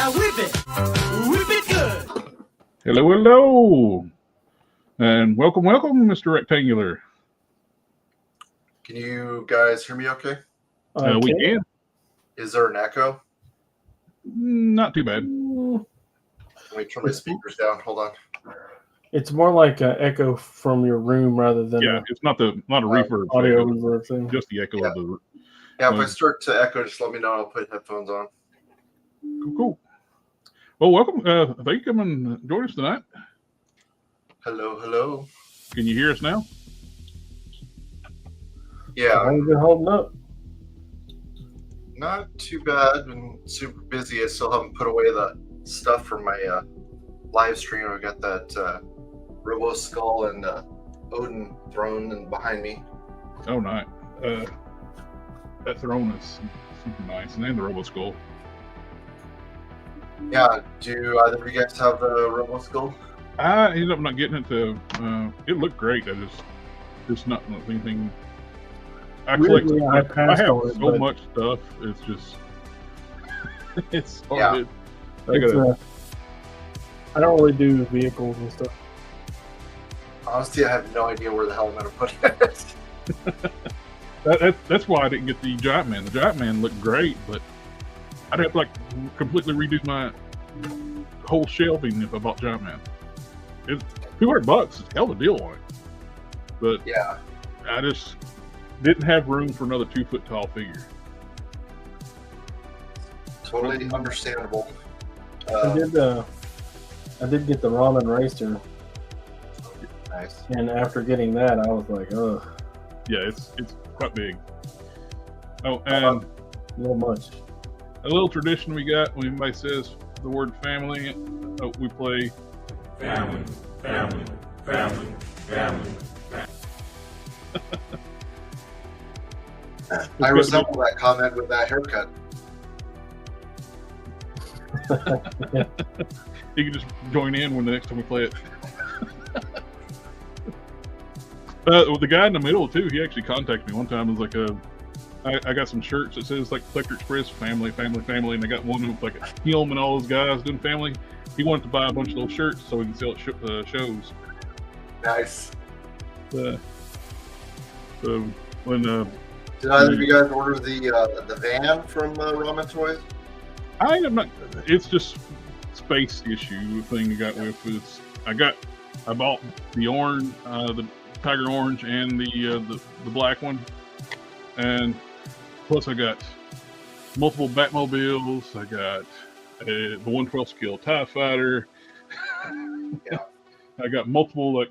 Now whip it good. Hello, hello, and welcome, Mr. Rectangular. Can you guys hear me okay? We can. Is there an echo? Not too bad. Let me turn my speakers down. Hold on. It's more like an echo from your room rather than It's not a reverb. audio reverb thing. Just the echo of the. Yeah, if I start to echo, just let me know. I'll put headphones on. Cool. Well, welcome. Thank you for coming and join us tonight. Hello, hello. Can you hear us now? Yeah. How you been holding up? Not too bad. Been super busy. I still haven't put away the stuff from my live stream. I got that Robo Skull and Odin throne and behind me. Oh, nice. That throne is super nice, and then the Robo Skull. Yeah. Do either of you guys have the Robo Skull? I ended up not getting it to. It looked great. I just not anything. I collect. Weirdly, I have on it, so much stuff. It's just. It's hard. Yeah. I don't really do vehicles and stuff. Honestly, I have no idea where the hell I'm going to put it. That's why I didn't get the Giant Man. The Giant Man looked great, but I'd have to completely redo my whole shelving if I bought Giant Man. It's $200 is a hell of a deal on it, but Yeah. I just didn't have room for another 2 foot tall figure. Totally understandable. I did get the ramen racer, Nice. and after getting that, I was like, ugh, Yeah, it's quite big. Oh, and a little much. a little tradition we got when anybody says the word family, we play Family, family, family, family. I resemble that comment with that haircut. You can just join in when the next time we play it. The guy in the middle too, he actually contacted me one time. It was like I got some shirts that says like Collector Express family, and I got one with like him and all those guys doing family. He wanted to buy a bunch of those shirts so we can sell at shows. Nice. So when Did either of you guys order the van from Ramen Toys? I am not. It's just space issue thing I got with is I bought the orange, the tiger orange, and the black one, and plus I got multiple Batmobiles. I got the 1/12 scale TIE Fighter. Yeah. I got multiple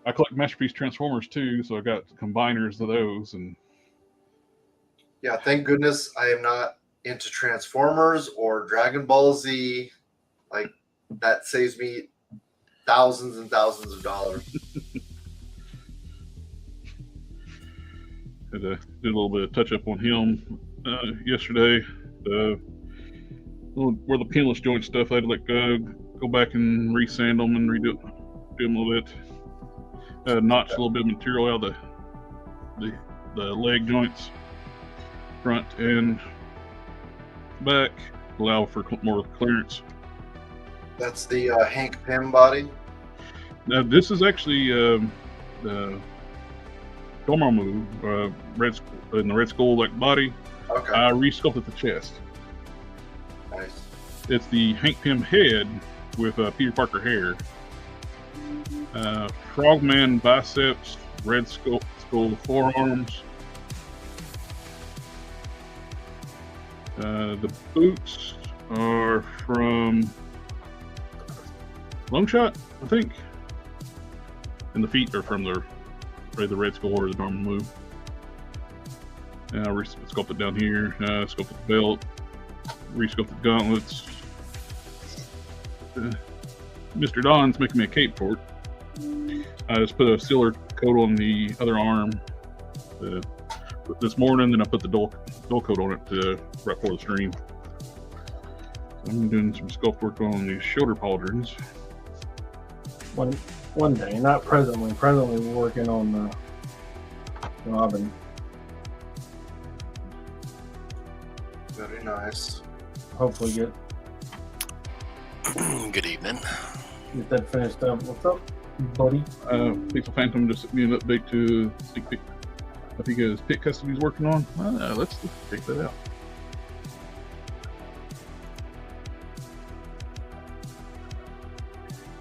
I collect Masterpiece Transformers too, so I got combiners of those and. Yeah, thank goodness I am not into Transformers or Dragon Ball Z. Like, that saves me thousands and thousands of dollars. Did a little bit of touch up on him yesterday. Where the pinless joint stuff, I had to go back and resand them and do them a little bit. Notch a little bit of material out of the leg joints, front and back, allow for more clearance. That's the Hank Pym body. Now this is actually the Dormammu Red in the Red Skull body. Okay. I resculpted the chest. Nice. It's the Hank Pym head with Peter Parker hair. Frogman biceps, Red Skull forearms. The boots are from Longshot, I think. And the feet are from the Red Skull or the Dormammu. And I sculpted down here, sculpted the belt, resculpted gauntlets. Mr. Don's making me a cape for it. I just put a silver coat on the other arm this morning, and I put the dual coat on it right before the stream. So I'm doing some sculpt work on these shoulder pauldrons. One day, not presently. Presently, we're working on the Robin. Very nice. Hopefully get Good evening. Get that finished up. What's up, buddy? Pixel Phantom just sent me an update to sneak peek. I think his pit custom he's working on. Let's check that out.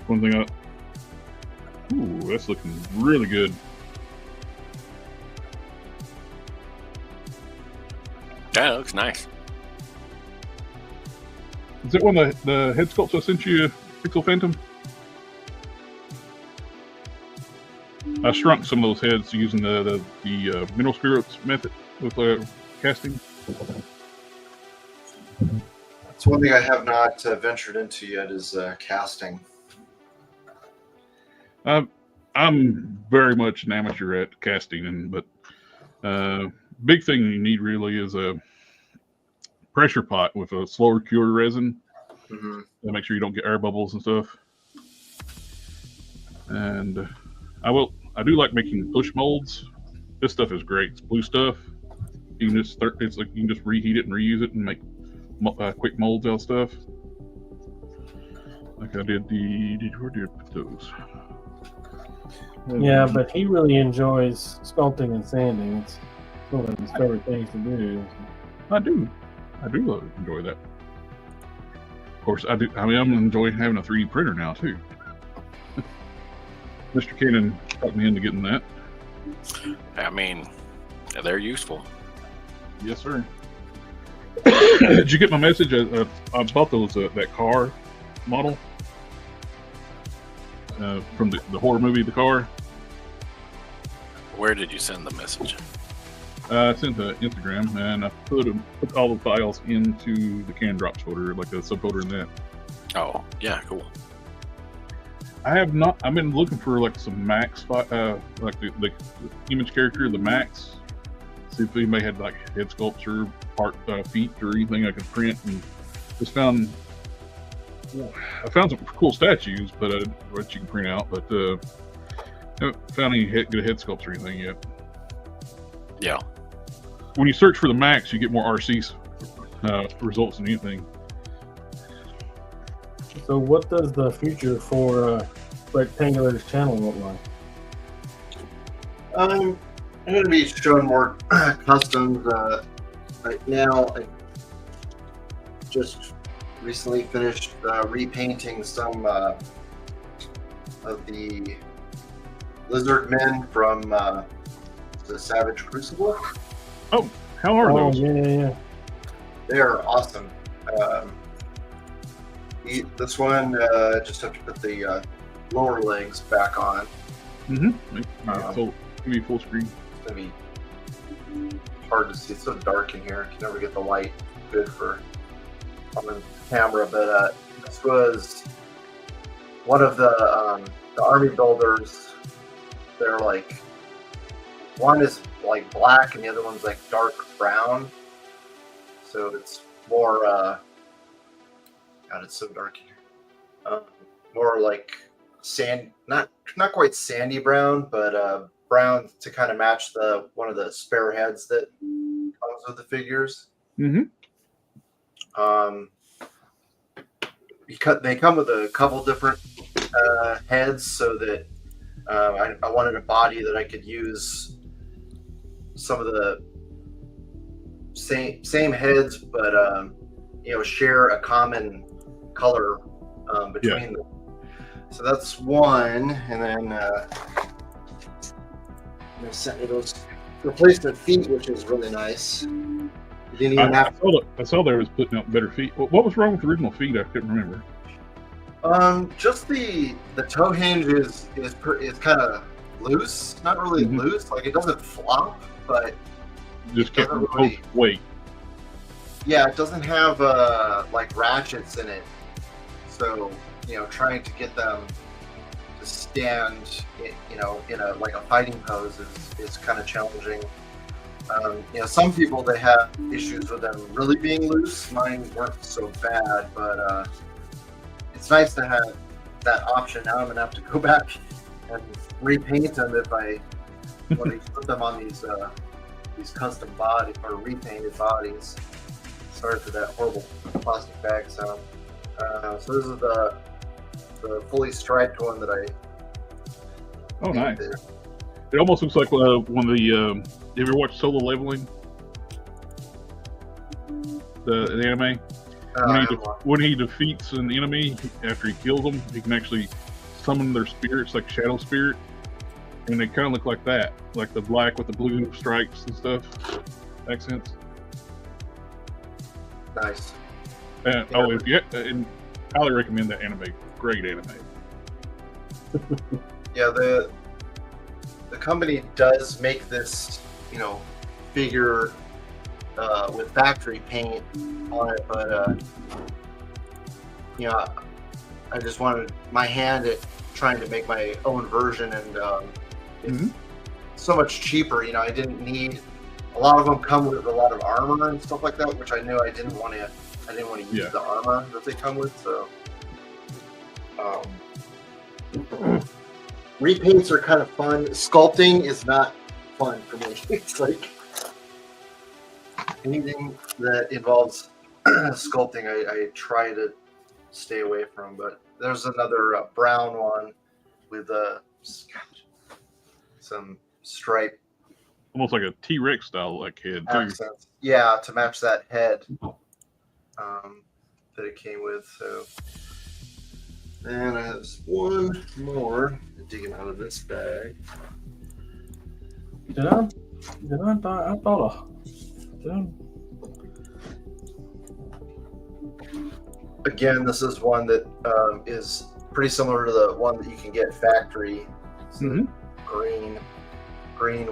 One thing ooh, that's looking really good. Yeah, it looks nice. Is that one of the head sculpts I sent you, Pixel Phantom? I shrunk some of those heads using the mineral spirits method with casting. That's one thing I have not ventured into yet is casting. I'm very much an amateur at casting, but big thing you need really is a pressure pot with a slower cure resin Mm-hmm. to make sure you don't get air bubbles and stuff. And I do like making push molds. This stuff is great. It's blue stuff. You can just it's like you can just reheat it and reuse it and make quick molds out of stuff. Like I did where did I put those? Yeah, but he really enjoys sculpting and sanding. It's one of his favorite things to do. I do enjoy that. Of course, I do. I mean, I'm enjoying having a 3D printer now too. Mr. Cannon talked me into getting that. I mean, they're useful. Yes, sir. Did you get my message? I bought those that car model from the horror movie, The Car. Where did you send the message? I sent to Instagram, and I put all the files into the can drops folder, like a subfolder in that. Oh, yeah, cool. I have not. I've been looking for like some Max, like the image character, the Max. See if anybody had like head sculpts or feet or anything I could print, and just found. I found some cool statues, but that you can print out, but haven't found any good head sculpts or anything yet. Yeah. When you search for the Max, you get more RC results than anything. So, what does the future for Rectangular's channel look like? I'm going to be showing more customs. Right now, I just recently finished repainting some of the lizard men from the Savage Crucible. Oh, how are those? Yeah. They are awesome. This one, just have to put the lower legs back on. Mm-hmm. So give me full screen. It's going to be hard to see. It's so dark in here. I can never get the light good for on the camera. But this was one of the army builders. They're like, one is like black and the other one's like dark brown. So it's more, God, it's so dark in here. More like sand, not quite sandy brown, but brown to kind of match one of the spare heads that comes with the figures. Mm-hmm. They come with a couple different heads, so that I wanted a body that I could use some of the same heads, but share a common color between them. So that's one, and then they sent me those replacement feet, which is really nice. You didn't even have. I saw they was putting out better feet. What was wrong with the original feet? I couldn't remember. Just the toe hinge is kind of loose. Not really loose. Like it doesn't flop, but Just kept doesn't really- weight. yeah, it doesn't have like ratchets in it. So trying to get them to stand, in a like a fighting pose is kind of challenging. Some people, they have issues with them really being loose. Mine weren't so bad, but it's nice to have that option. Now I'm gonna have to go back and repaint them if I want to put them on these custom body or repainted bodies. Sorry for that horrible plastic bag sound. So this is the fully striped one that I. Oh, nice. painted. It almost looks like one of the. Have you ever watched Solo Leveling? The anime. When he defeats an enemy after he kills them, he can actually summon their spirits, like shadow spirit, and they kind of look like that, like the black with the blue stripes and stuff, accents. Nice. Oh, if you, and highly recommend that anime. Great anime. Yeah, the company does make this, figure with factory paint on it, but I just wanted my hand at trying to make my own version, and it's so much cheaper. I didn't need. A lot of them come with a lot of armor and stuff like that, which I knew I didn't want to. I didn't want to use the armor that they come with, so. Repaints are kind of fun. Sculpting is not fun for me. It's like anything that involves sculpting, I try to stay away from. But there's another brown one with some stripe. Almost like a T-Rex style like head too. Accents. Yeah, to match that head that it came with. So, and I have one more digging out of this bag. Did I thought Again, this is one that is pretty similar to the one that you can get factory. It's green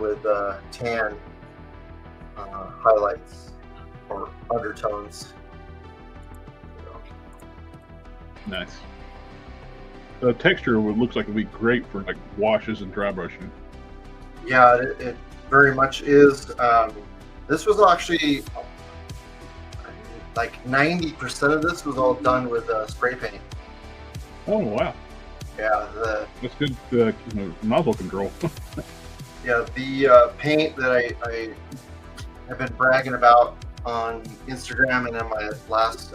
with tan highlights or undertones. Nice. The texture looks like it'd be great for like washes and dry brushing. Yeah, it very much is. This was actually like 90% of this was all done with spray paint. Oh wow! Yeah, that's good. Nozzle control. Yeah, the paint that I have been bragging about on Instagram and in my last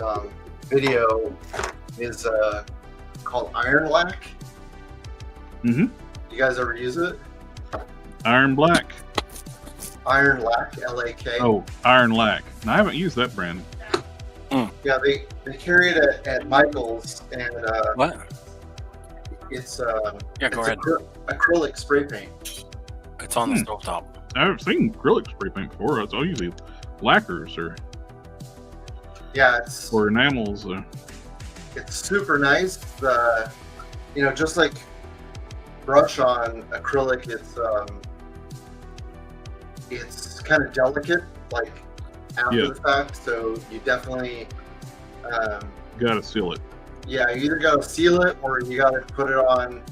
video is called Iron Lack. Mm-hmm. You guys ever use it? Iron Black. Iron Lack, L-A-K. Oh, Iron Lack. No, I haven't used that brand. Yeah, they carry it at Michael's, and What? it's Go ahead. acrylic spray paint. It's on the stovetop. I haven't seen acrylic spray paint before. It's all usually lacquers Yeah, it's or enamels. it's super nice. Just like brush on acrylic, it's kind of delicate, like after the fact. So you definitely gotta seal it. Yeah, you either gotta seal it or you gotta put it on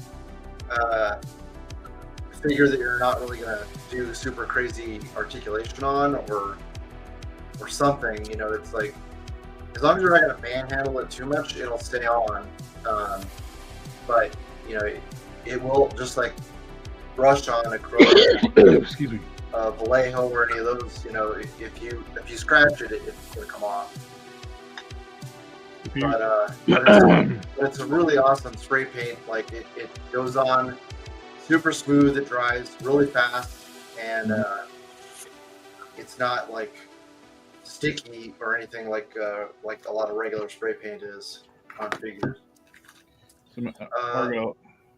figure that you're not really gonna do super crazy articulation on, or something. It's like, as long as you're not gonna manhandle it too much, it'll stay on. But it will just like brush on acrylic. Excuse me. Vallejo or any of those. If you scratch it, it's gonna come off. But it's a really awesome spray paint. Like it goes on super smooth. It dries really fast, and it's not like sticky or anything like a lot of regular spray paint is on figures.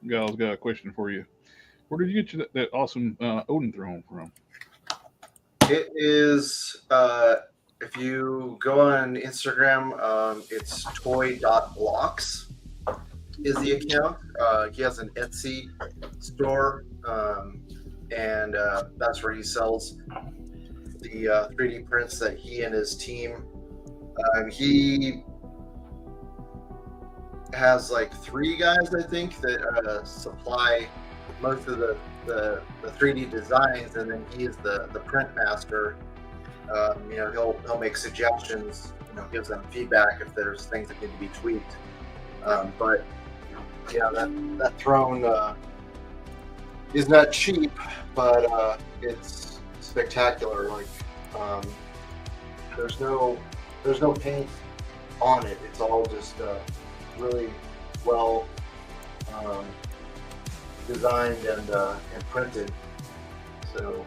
Gal's got a question for you. Where did you get that awesome Odin throne from? It is, if you go on Instagram, it's toy.blocks is the account. He has an Etsy store, and that's where he sells the 3D prints that he and his team. He has like 3 guys, I think, that supply most of the 3D designs, and then he's the print master. He'll make suggestions, gives them feedback if there's things that need to be tweaked. But yeah, that throne is not cheap, but it's spectacular. Like there's no paint on it. It's all just really well designed and printed. So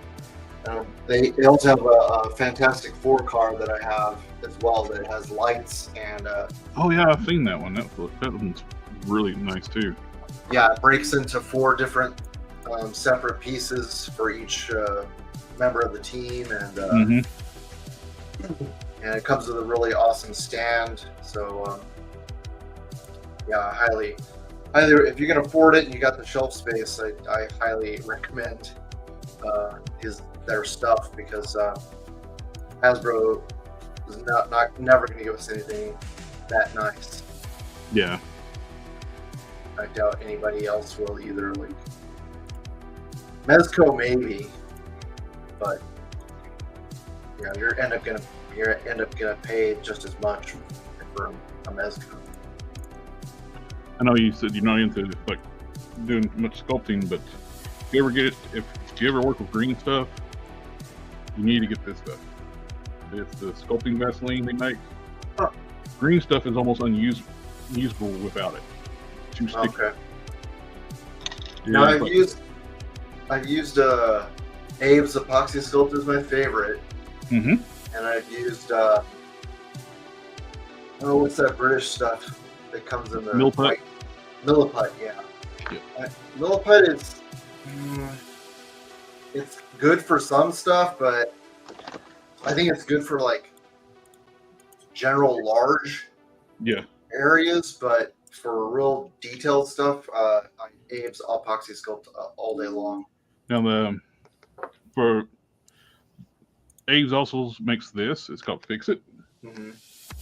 they also have a Fantastic Four car that I have as well that has lights and Oh yeah, I've seen that one. That one's really nice too. yeah, it breaks into 4 different separate pieces for each member of the team, and and it comes with a really awesome stand. So yeah, highly, if you can afford it and you got the shelf space, I highly recommend their stuff, because Hasbro is never going to give us anything that nice. Yeah. I doubt anybody else will either. Like Mezco maybe, but yeah, you're end up gonna pay just as much for a Mezco. I know you said you're not into like doing much sculpting, but if you ever work with green stuff, you need to get this stuff. It's the sculpting Vaseline they make. Huh. Green stuff is almost unusable without it. Too sticky. Okay. Yeah, Now I've used Aves Epoxy Sculpt is my favorite, Mm-hmm. and I've used what's that British stuff that comes in the Milliput? white? Milliput, yeah. Yeah. Milliput is it's good for some stuff, but I think it's good for like general large areas, but for real detailed stuff, Aves Epoxy Sculpt all day long. Now for Aves also makes this. It's called Fixit. Mm-hmm.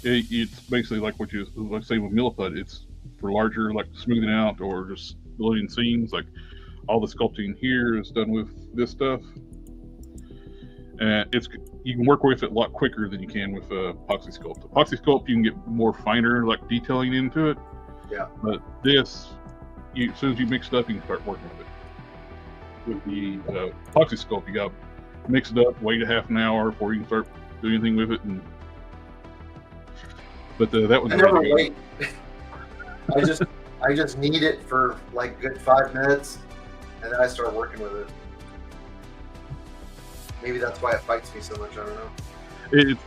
It's basically like what you like say with Milliput. It's for larger, like smoothing out or just building seams. Like all the sculpting here is done with this stuff, and you can work with it a lot quicker than you can with Epoxy Sculpt. Epoxy Sculpt you can get more finer like detailing into it. Yeah. But this, as soon as you mix it up, you can start working with it. With the Epoxy Sculpt, you got to mix it up, wait a half an hour before you can start doing anything with it. But that was I never wait. I just knead it for like a good 5 minutes, and then I start working with it. Maybe that's why it fights me so much. I don't know.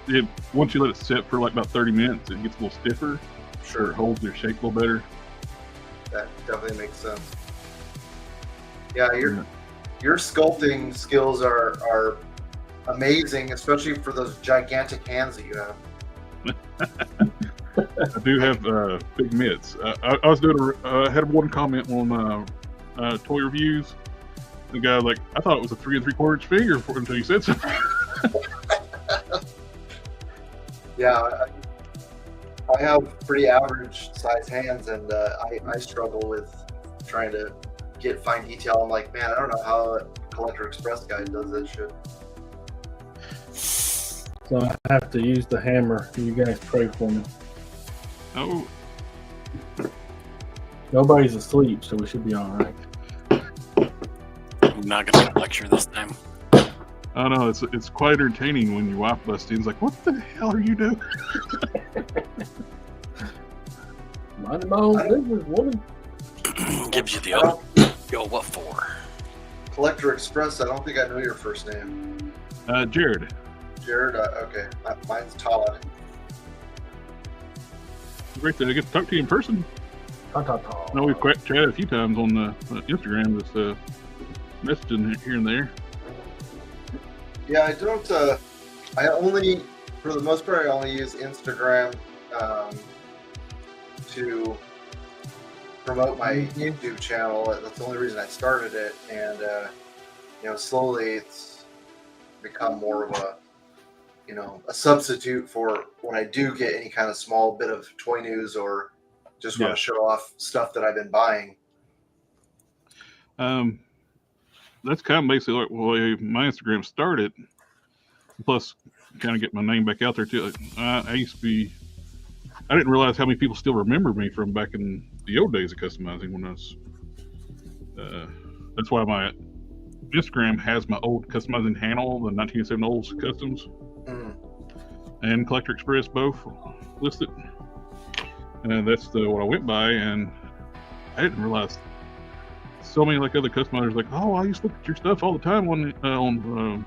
It once you let it sit for like about 30 minutes, it gets a little stiffer. Sure, it holds your shape a little better. That definitely makes sense. Yeah, your sculpting skills are amazing, especially for those gigantic hands that you have. I do have big mitts. I was doing had one comment on toy reviews. The guy like, I thought it was a 3 3/4 inch finger until you said so. Yeah, I have pretty average size hands, and I struggle with trying to get fine detail. I'm like, man, I don't know how a Collector Express guy does that shit. So I have to use the hammer. You guys pray for me. Oh, Nobody's asleep, so we should be all right. I'm not going to lecture this time. I know it's quite entertaining when your wife busts in. It's like, what the hell are you doing? Minding my own business, woman. Gives you the yo, what for? Collector Express, I don't think I know your first name. Jared. Jared? Okay. Mine's Todd. Great that I get to talk to you in person. Ta ta ta. I know we've chatted a few times on the Instagram, just messaging here and there. Yeah, I don't. I only, for the most part, I only use Instagram to promote my YouTube channel. That's the only reason I started it, and slowly it's become more of a substitute for when I do get any kind of small bit of toy news or just want to show off stuff that I've been buying. That's kind of basically like the way my Instagram started. Plus, kind of get my name back out there too. I used to be. I didn't realize how many people still remember me from back in the old days of customizing. When I was. That's why my Instagram has my old customizing handle, the 1987 Olds Customs, and Collector Express both listed. and that's what I went by, and I didn't realize so many like other customizers like, oh, I used to look at your stuff all the time on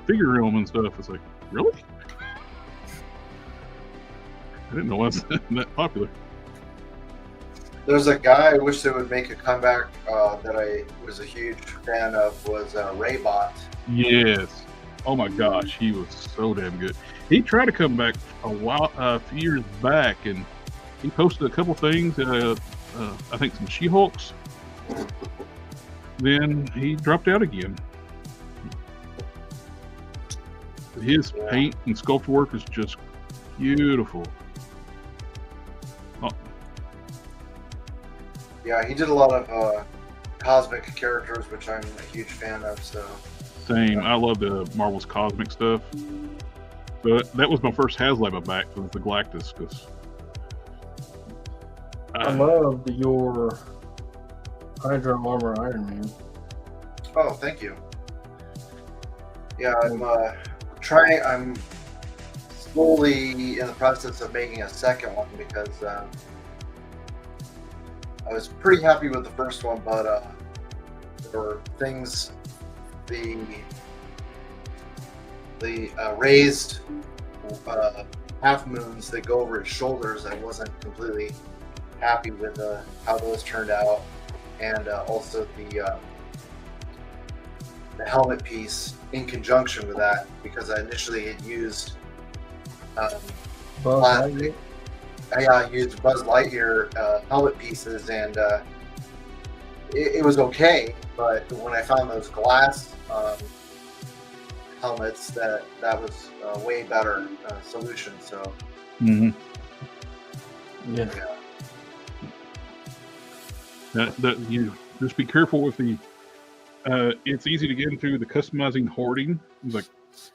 Figure Realm and stuff. It's like, really? I didn't know it was that popular. There's a guy I wish they would make a comeback that I was a huge fan of was Raybot. Yes. Oh my gosh, he was so damn good. He tried to come back a few years back, and he posted a couple things. I think some She-Hulks. Then he dropped out again. His paint and sculpt work is just beautiful. Oh. Yeah, he did a lot of cosmic characters, which I'm a huge fan of. So Same. I love the Marvel's cosmic stuff. But that was my first HasLab I backed was the Galactus. Cause I loved your Hydra Armor Iron Man. Oh, thank you. Yeah, I'm slowly in the process of making a second one because I was pretty happy with the first one, but there were things, the raised half moons that go over his shoulders, I wasn't completely happy with how those turned out, and also the helmet piece in conjunction with that, because I initially had used plastic. I used Buzz Lightyear helmet pieces, and it was okay. But when I found those glass helmets, that was a way better solution. So yeah. yeah. That you just be careful with the. It's easy to get into the customizing hoarding. It's like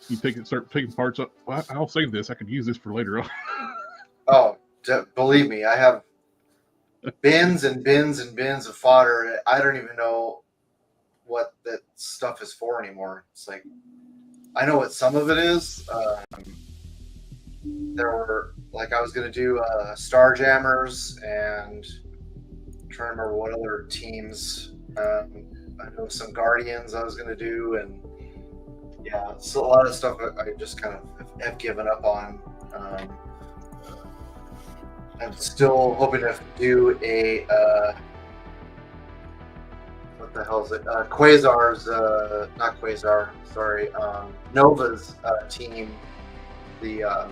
you start taking parts up. Well, I'll save this. I could use this for later on. Oh, believe me, I have bins and bins and bins of fodder. I don't even know what that stuff is for anymore. It's like I know what some of it is. There were I was gonna do Star Jammers, and I'm trying to remember what other teams. I know some Guardians I was going to do, and yeah, it's a lot of stuff I just kind of have given up on. I'm still hoping to do a what the hell is it? Quasar's not Quasar, sorry, Nova's team. The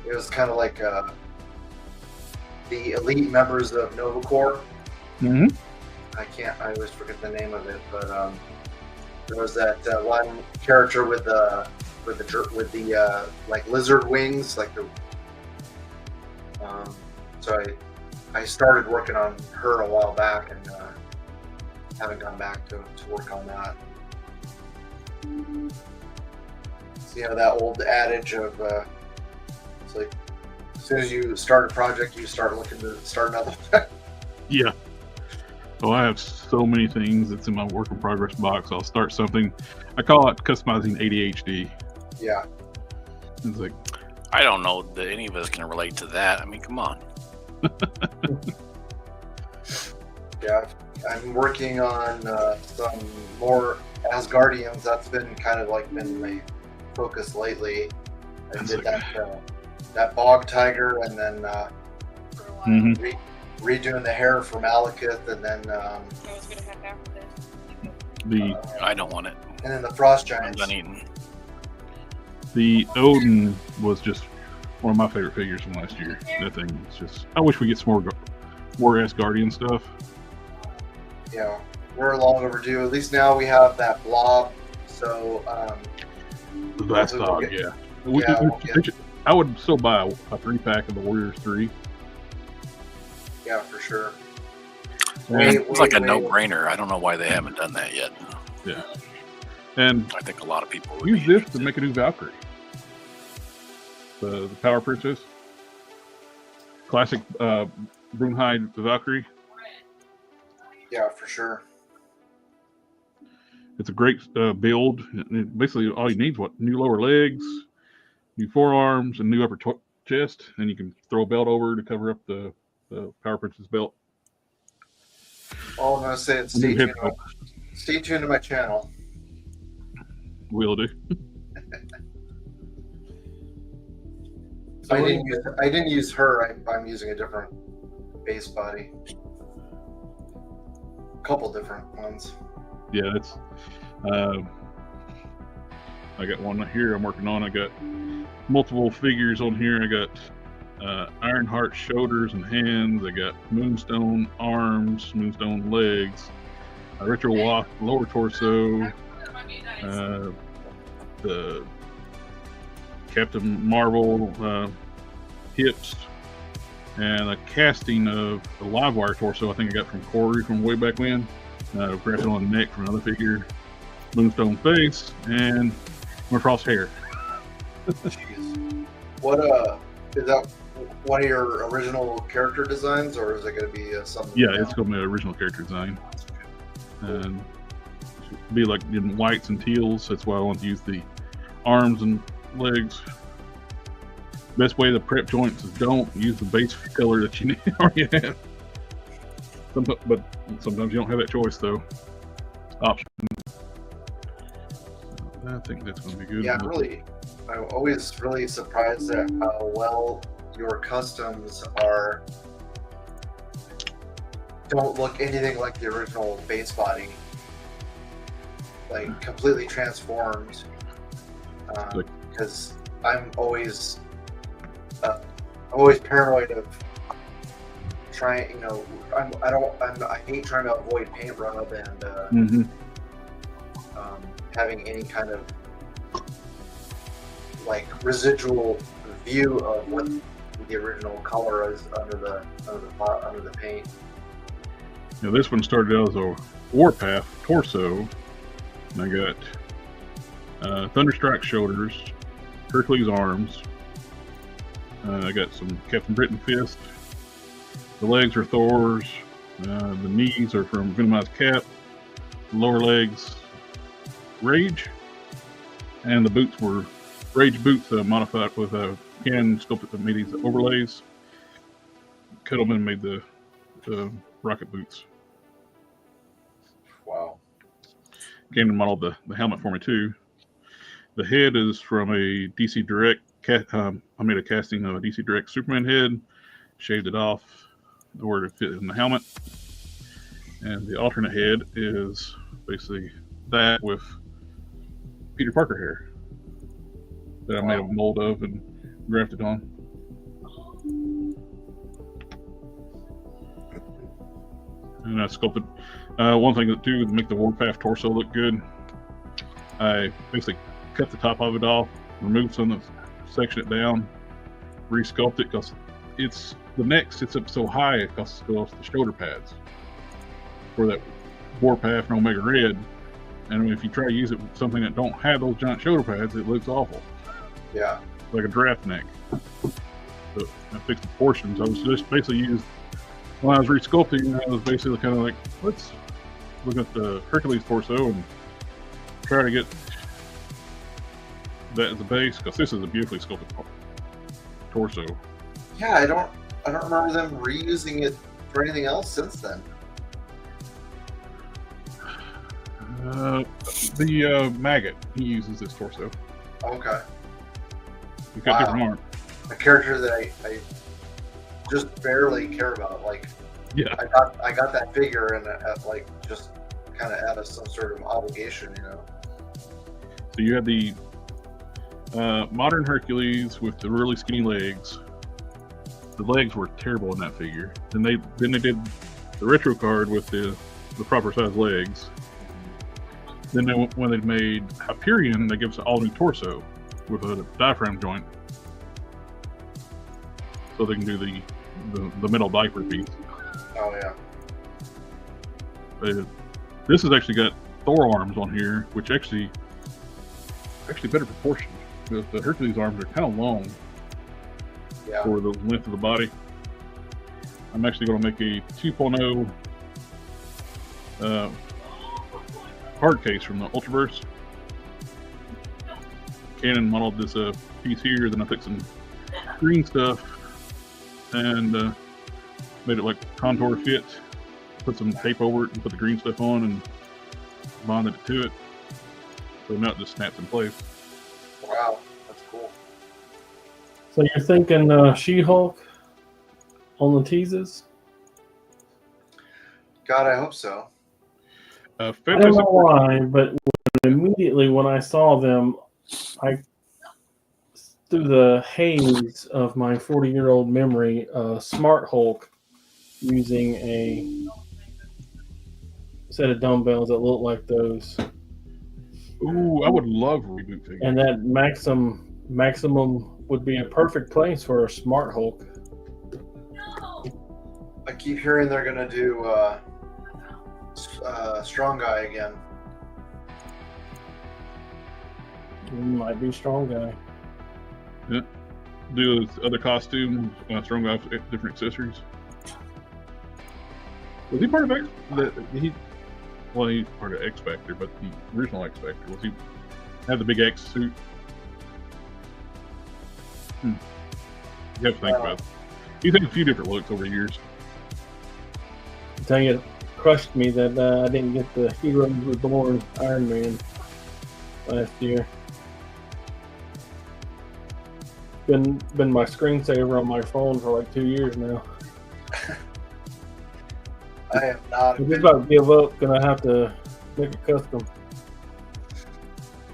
it was kind of like the elite members of Nova Corps. Mm-hmm. I always forget the name of it, but there was that one character with the like lizard wings, like the. So I started working on her a while back, and haven't gone back to work on that. So, that old adage of it's like, as soon as you start a project, you start looking to start another. Yeah. Oh, I have so many things that's in my work in progress box. I'll start something. I call it customizing ADHD. Yeah. It's like, I don't know that any of us can relate to that. I mean, come on. Yeah, I'm working on some more Asgardians. That's been kind of been my focus lately. I did that bog tiger, and then redoing the hair for Malekith, and then I was gonna have after this. I don't want it. and then the frost I'm giants. done eating. The Odin was just one of my favorite figures from last year. That thing is just. I wish we get some more Asgardian stuff. Yeah, we're long overdue. At least now we have that blob. So The Last Dog, yeah. I would still buy a 3-pack of the Warriors 3. yeah, for sure. It's like a no-brainer. I don't know why they haven't done that yet. Yeah. And I think a lot of people would use be this interested. to make a new Valkyrie. The Power Princess. Classic Brunhide Valkyrie. Yeah, for sure. it's a great build. Basically, all you need is new lower legs, new forearms, and new upper chest. And you can throw a belt over to cover up the Power Princess belt. All I'm gonna say is stay tuned to my channel. Will do. I didn't use her. I'm using a different base body. A couple different ones. Yeah, it's. I got one here I'm working on. I got multiple figures on here. I got Ironheart shoulders and hands. I got Moonstone arms, Moonstone legs, a Retro Wasp lower torso, the Captain Marvel hips, and a casting of the Livewire torso. I think I got from Corey from way back when. Grafted on the neck from another figure. Moonstone face and Frost hair. Jeez. What is that? One of your original character designs, or is it going to be something? Yeah, it's going to be an original character design, and be like in whites and teals. That's why I want to use the arms and legs. Best way to prep joints is don't use the base color that you already have. But sometimes you don't have that choice, though. Option. I think that's going to be good. Yeah, I'm always really surprised at how well your customs don't look anything like the original base body. Like completely transformed. Because I'm always paranoid of trying. I hate trying to avoid paint rub and having any kind of like residual view of what the original color is under the paint. Now this one started out as a Warpath torso, and I got Thunderstrike shoulders, Hercules arms. I got some Captain Britain fist. The legs are Thor's. The knees are from Venomized Cap. The lower legs, Rage, and the boots were Rage boots modified with a can sculpted that made these overlays. Cut them and made the rocket boots. Wow. Came and modeled the helmet for me too. The head is from a DC Direct. I made a casting of a DC Direct Superman head, shaved it off where it fit in the helmet. And the alternate head is basically that with Peter Parker hair that I made a mold of and grafted on. And I sculpted one thing to make the Warpath torso look good. I basically cut the top of it off, removed some of the section it down, re-sculpt it because the neck sits up so high it costs the shoulder pads for that Warpath and Omega Red. And if you try to use it with something that don't have those giant shoulder pads, it looks awful. Yeah. Like a draft neck. So I fixed the portions. I was just basically when I was re-sculpting, I was basically kind of like, let's look at the Hercules torso and try to get that as a base, because this is a beautifully sculpted torso. Yeah, I don't remember them reusing it for anything else since then. The Maggot, he uses this torso. Okay. He's got different arms. A character that I just barely care about. Like, yeah, I got that figure and like just kind of out of some sort of obligation, you know. So you had the modern Hercules with the really skinny legs. The legs were terrible in that figure. Then they did the retro card with the proper size legs. Then when they made Hyperion, they give us an all new torso with a diaphragm joint, so they can do the metal diaper piece. Oh yeah. This has actually got Thor arms on here, which actually better proportioned. Because the Hercules arms are kind of long for the length of the body. I'm actually going to make a 2.0 hard case from the Ultraverse. Canon modeled this piece here, then I took some green stuff and made it like contour fit. Put some tape over it and put the green stuff on and bonded it to it. So now it just snaps in place. Wow, that's cool. So you're thinking She-Hulk on the teases? God, I hope so. I don't know why, but immediately when I saw them, through the haze of my 40-year-old memory, Smart Hulk using a set of dumbbells that look like those. Ooh, I would love a reboot figure. And that Maximum would be a perfect place for a Smart Hulk. I keep hearing they're gonna do Strong Guy again. Might be Strong Guy. Yeah. Do his other costume, Strong Guy with different accessories. Was he part of X? Well, he's part of X Factor, but the original X Factor, was he had the big X suit? You have to think about it. He's had a few different looks over the years. I tell you, it crushed me that I didn't get the Heroes Reborn Iron Man last year. Been my screensaver on my phone for like 2 years now. I am not. I'm just about to give up. Gonna have to make a custom.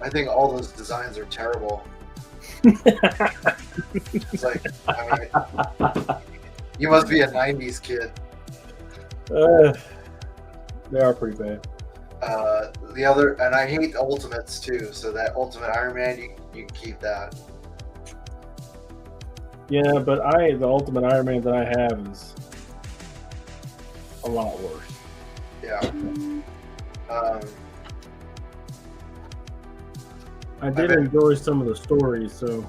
I think all those designs are terrible. It's like, I mean, you must be a '90s kid. They are pretty bad. The other, and I hate Ultimates too. So that Ultimate Iron Man, you can keep that. Yeah, but the Ultimate Iron Man that I have is a lot worse. Yeah. I did enjoy some of the stories, so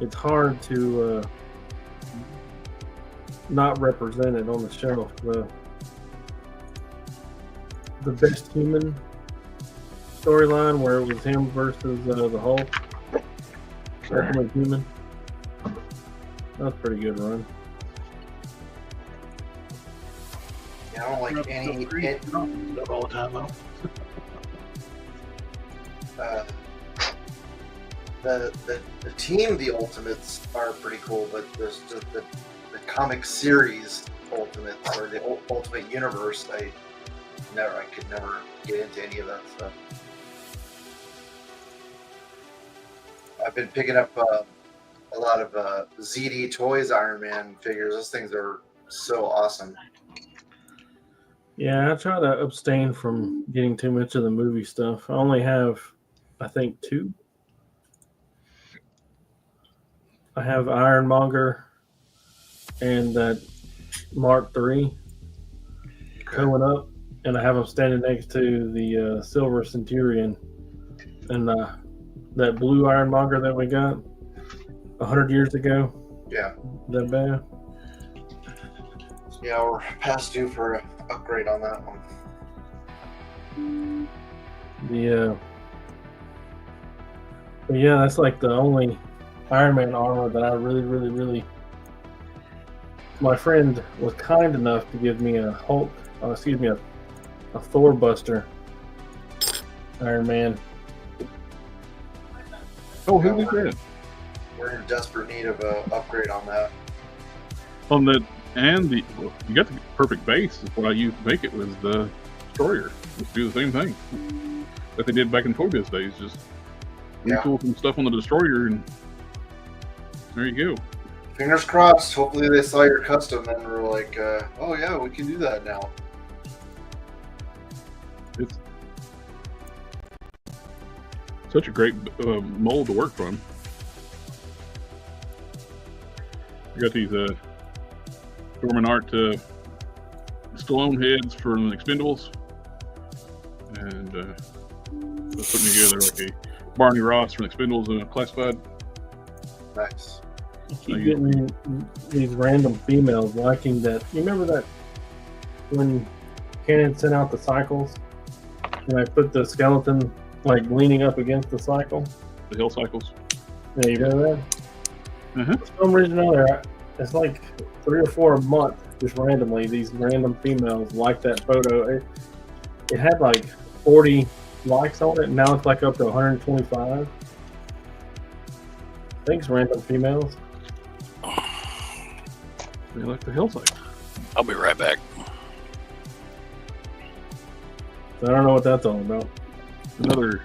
it's hard to not represent it on the shelf. The Best Human storyline, where it was him versus the Hulk, Ultimate Human. That was a pretty good run. Yeah, I don't like any all the time though. The team, the Ultimates are pretty cool, but there's just the comic series Ultimates or the Ultimate Universe. I could never get into any of that stuff. I've been picking up a lot of ZD Toys Iron Man figures. Those things are so awesome. Yeah, I try to abstain from getting too much of the movie stuff. I only have, I think, 2. I have Ironmonger and that Mark III coming up, and I have them standing next to the Silver Centurion and that blue Ironmonger that we got 100 years ago. Yeah. That bad. Yeah, we're past due for an upgrade on that one. But yeah, that's like the only Iron Man armor that I really. My friend was kind enough to give me a Thor Buster Iron Man. Oh, who was that? We're in desperate need of an upgrade on that. On that, and you got the perfect base. Is what I used to make it was the Destroyer. Just do the same thing that they did back in Toy Biz days. Just retool some stuff on the Destroyer, and there you go. Fingers crossed. Hopefully they saw your custom and were like, "Oh yeah, we can do that now." It's such a great mold to work from. I got these Dorman Art Stallone heads from Expendables, and let's put them together like a Barney Ross from Expendables Classified. Nice. I keep getting these random females liking that. You remember that when Canon sent out the cycles? and I put the skeleton like leaning up against the cycle. The hill cycles. Yeah, you know that? Uh-huh. For some reason or other, it's like 3 or 4 a month, just randomly, these random females like that photo. It had like 40 likes on it, and now it's like up to 125. Thanks, random females. They like the hill cycle. I'll be right back. So I don't know what that's all about. Another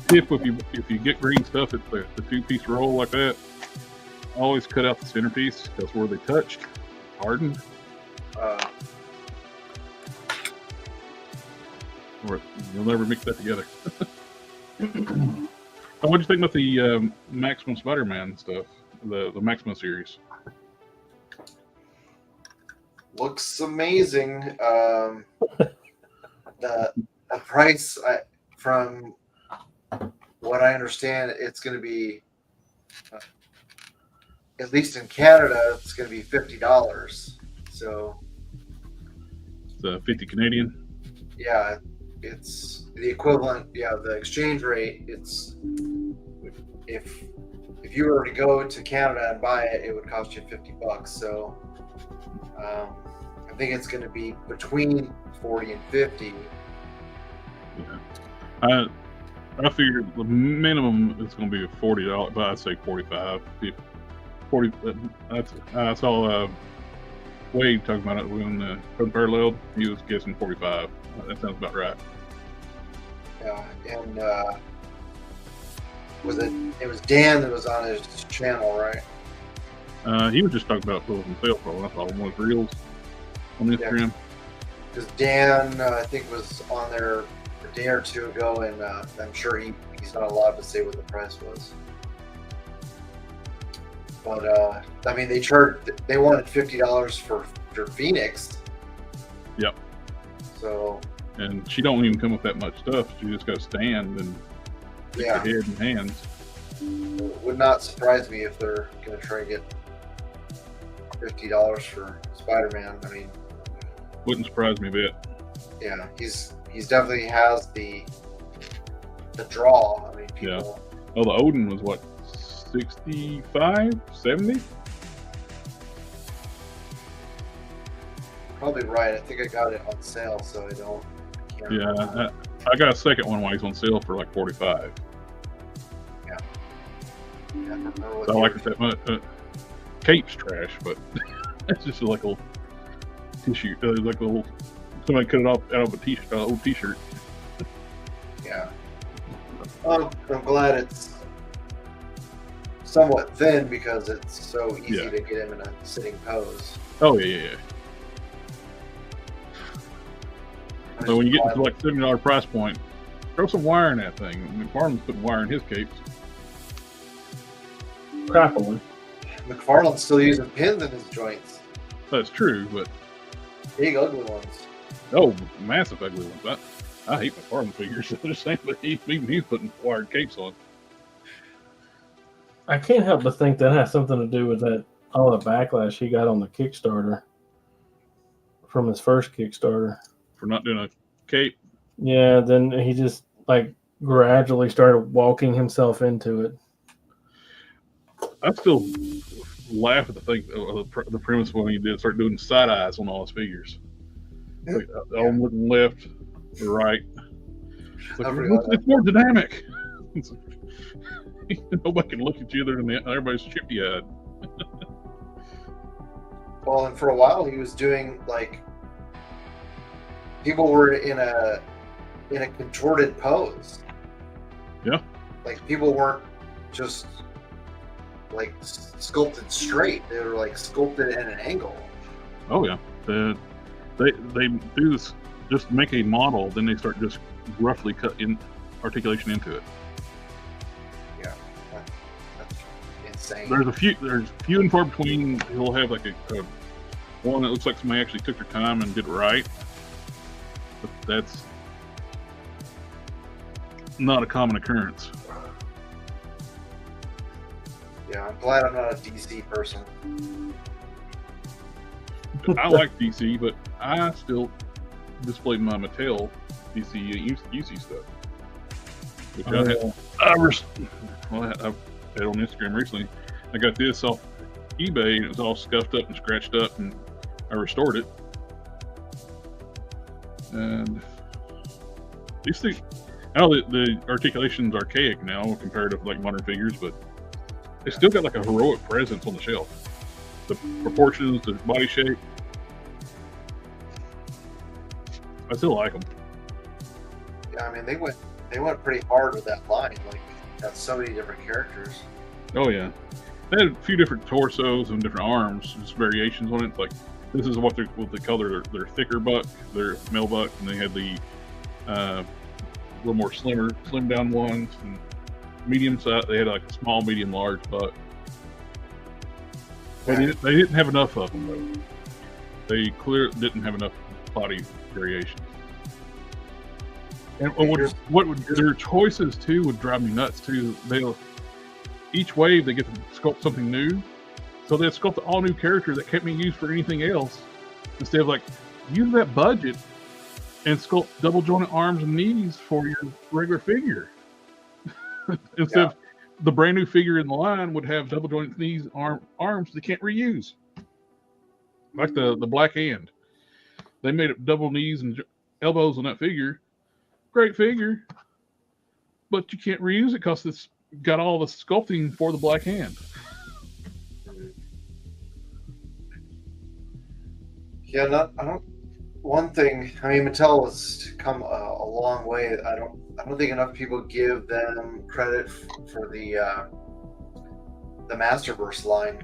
tip: if you get green stuff, it's the 2-piece roll like that. Always cut out the centerpiece because where they touched hardened. Or you'll never mix that together. What do you think about the Maximum Spider-Man stuff, the Maximum series? Looks amazing. The price, from what I understand, it's going to be, at least in Canada, it's going to be $50. So The 50 Canadian. yeah, it's the equivalent. Yeah, the exchange rate. It's if you were to go to Canada and buy it, it would cost you $50. So I think it's going to be between 40 and 50. Yeah. I figured the minimum is going to be $40, but I'd say 45. 40. I saw Wade talking about it when Unparalleled. He was guessing 45. That sounds about right. Yeah, and it was Dan that was on his channel, right? He was just talking about those on sale for one. I thought one of his reels on Instagram. Because Dan, I think, was on there a day or two ago, and I'm sure he's not allowed to say what the price was. But I mean, they wanted $50 for Phoenix. Yep. So. And she don't even come with that much stuff. She just got a stand and Yeah. head and hands. It would not surprise me if they're going to try to get $50 for Spider-Man. I mean, Wouldn't surprise me a bit. yeah, he's definitely has the draw. I mean, people. Oh, the Odin was what, 65, 70? Probably right. I think I got it on sale, so I don't. Can't remember. I got a second one while he's on sale for like 45. Yeah, I don't remember what So I the- like it that much. Cape's trash, but it's just like a little tissue, like a little, somebody cut it off out of a t-shirt, old t-shirt. Yeah. I'm glad it's somewhat thin because it's so easy Yeah. to get him in a sitting pose. Oh yeah. So when you get to like $70 price point, throw some wire in that thing. McFarlane's putting wire in his capes. Crackling. McFarlane's still using pins in his joints. That's true, but Big ugly ones. oh, massive ugly ones. I hate McFarlane figures. I'm just saying, but he's putting wired capes on. I can't help but think that has something to do with that all the backlash he got on the Kickstarter from his first Kickstarter. For not doing a cape. Yeah, then he just like gradually started walking himself into it. I still laugh at the premise when he did start doing side eyes on all his figures. Like, I'm looking left or right. It's, like, it's more dynamic. It's like, nobody can look at you other than everybody's chippy eyed. Well, and for a while he was doing like people were in a contorted pose. Yeah. Like people weren't just like sculpted straight; they were like sculpted at an angle. Oh yeah, they do this just to make a model, then they start just roughly cut in articulation into it. Yeah, that's insane. There's few and far between. He'll have like a one that looks like somebody actually took their time and did it right, but that's not a common occurrence. Yeah, I'm glad I'm not a DC person. I like DC, but I still display my Mattel DC UC stuff. Which Oh, yeah. I had on Instagram recently. I got this off eBay and it was all scuffed up and scratched up, and I restored it. And these things, I know that the articulation's archaic now compared to like modern figures, but they still got like a heroic presence on the shelf. The proportions, the body shape, I still like them. Yeah, I mean they went pretty hard with that line. Like, got so many different characters. Oh yeah, they had a few different torsos and different arms, just variations on it. Like this is what they call their thicker buck, their male buck, and they had the a little more slim down ones, and medium size. They had like a small, medium, large buck. They didn't have enough of them though. They clearly didn't have enough body variations. And their choices too would drive me nuts too. Each wave they get to sculpt something new, so they sculpt an all new character that can't be used for anything else. Instead of like use that budget and sculpt double jointed arms and knees for your regular figure. Instead of the brand new figure in the line would have double jointed knees, arms they can't reuse. Like the Black Hand, they made up double knees and elbows on that figure. Great figure, but you can't reuse it because it's got all the sculpting for the Black Hand. Yeah, I don't. One thing, I mean, Mattel has come a long way. I don't think enough people give them credit for the Masterverse line.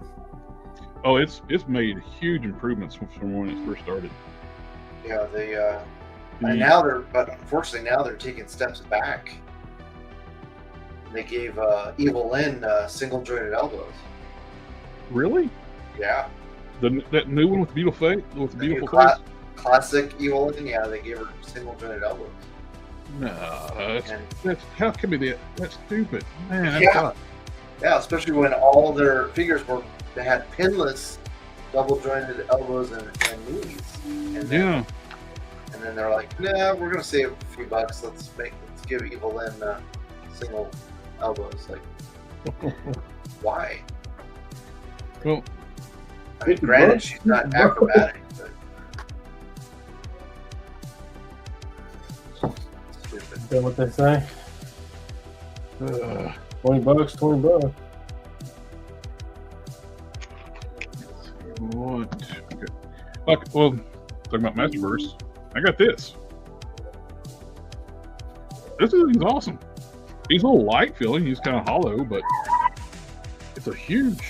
Oh, it's made huge improvements from when it first started. Yeah, and now but unfortunately now they're taking steps back. They gave Evil Lynn single jointed elbows. Really? Yeah. That new one with the beautiful face, face. Classic Evil Lynn. Yeah, they gave her single jointed elbows. No, that's how can be that? That's stupid, man. Yeah, especially when all their figures they had pinless double jointed elbows and knees. And then they're like, nah, we're gonna save a few bucks. Let's give Evil Lynn single elbows. Like, why? Well, I mean, granted, she's not acrobatic, but stupid. Is that what they say? $20, $20. What? Okay. Well, talking about Masterverse, I got this. This thing's awesome. He's a little light feeling. He's kind of hollow, but it's a huge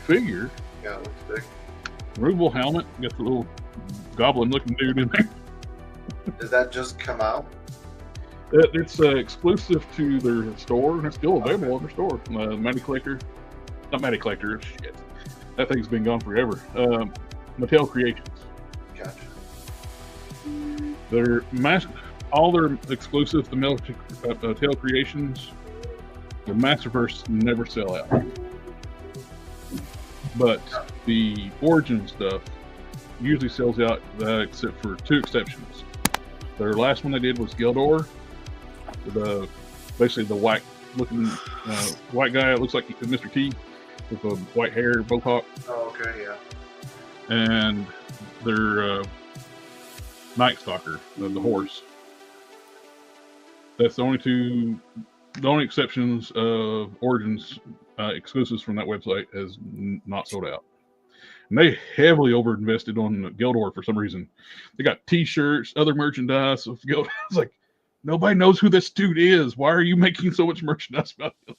figure. Yeah, it looks big. Removable helmet. Got the little goblin-looking dude in there. Does that just come out? It's exclusive to their store, and it's still available in their store. Matty Collector. Not Matty Collector. Shit. That thing's been gone forever. Mattel Creations. Gotcha. All their exclusive to Mattel Creations, the Masterverse never sell out. But the Origin stuff usually sells out, except for two exceptions. Their last one they did was Gildor, basically the white-looking white guy. It looks like Mr. T with a white hair bohawk. Oh, okay, yeah. And their Night Stalker, the horse. That's the only exceptions of Origins exclusives from that website has not sold out. And they heavily overinvested on Gildor for some reason. They got T-shirts, other merchandise of Gildor. It's like, nobody knows who this dude is. Why are you making so much merchandise about him?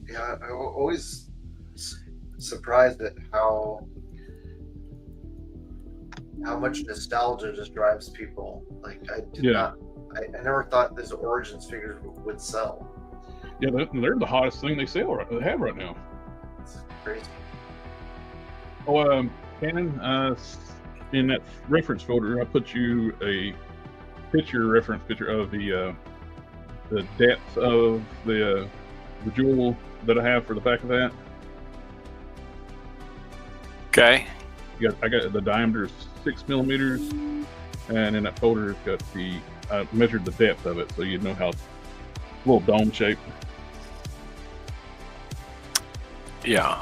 Yeah, I'm always surprised at how much nostalgia just drives people. Like, I never thought this Origins figures would sell. Yeah, they're the hottest thing they have right now. It's crazy. Oh, Cannon, in that reference folder, I put you a reference picture of the depth of the jewel that I have for the back of that. Okay. I got the diameter is 6 millimeters, and in that folder, it's got the I measured the depth of it, so you know how little dome shape. Yeah.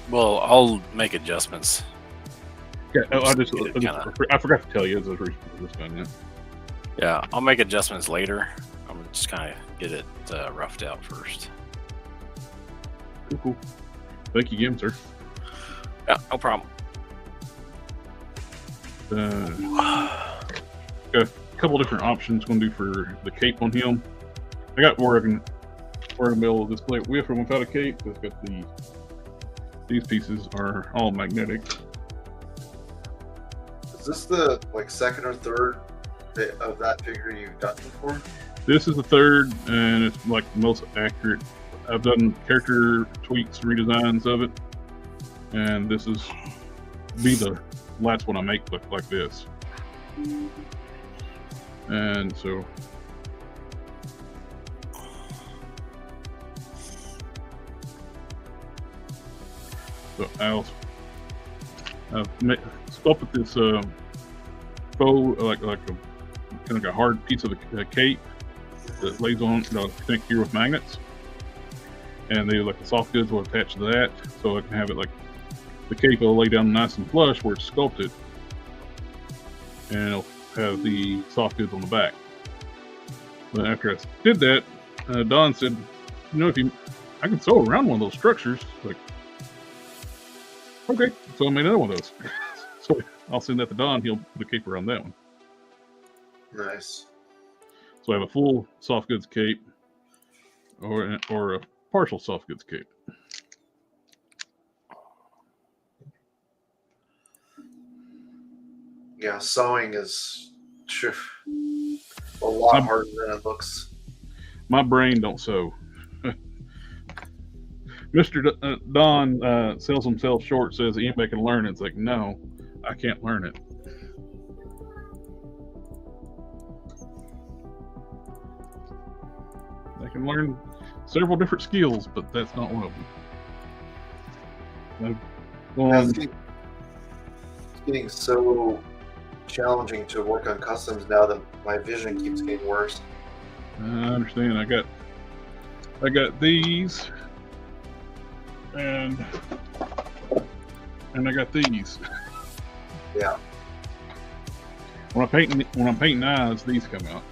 Well, I'll make adjustments. Yeah, I forgot to tell you as I was done. Yeah. Yeah, I'll make adjustments later. I'm gonna just kind of get it roughed out first. Cool. Thank you again, sir. Yeah, no problem. Got a couple different options going to do for the cape on him. I got where I can be able to display it with or without a cape. It's got these pieces are all magnetic. Is this the second or third bit of that figure you've done before? This is the third, and it's like the most accurate. I've done character tweaks, redesigns of it, and this is be the last one I make look like this. And so I'll sculpt this faux like a kind of a hard piece of the cape that lays on connect here with magnets, and they the soft goods will attach to that, so I can have it like the cape will lay down nice and flush where it's sculpted, and it'll have the soft goods on the back. But after I did that, Don said, "You know, I can sew around one of those structures." Like, okay, so I made another one of those. So I'll send that to Don. He'll put a cape around that one. Nice. So I have a full soft goods cape, or a partial soft goods cape. Yeah, sewing is a lot harder than it looks. My brain don't sew. Mr. Don sells himself short, says anybody can learn it. It's like, no, I can't learn it. I can learn several different skills, but that's not one of them. It's getting so challenging to work on customs now that my vision keeps getting worse. I understand. I got these, and I got these. Yeah. When I'm painting eyes, these come out.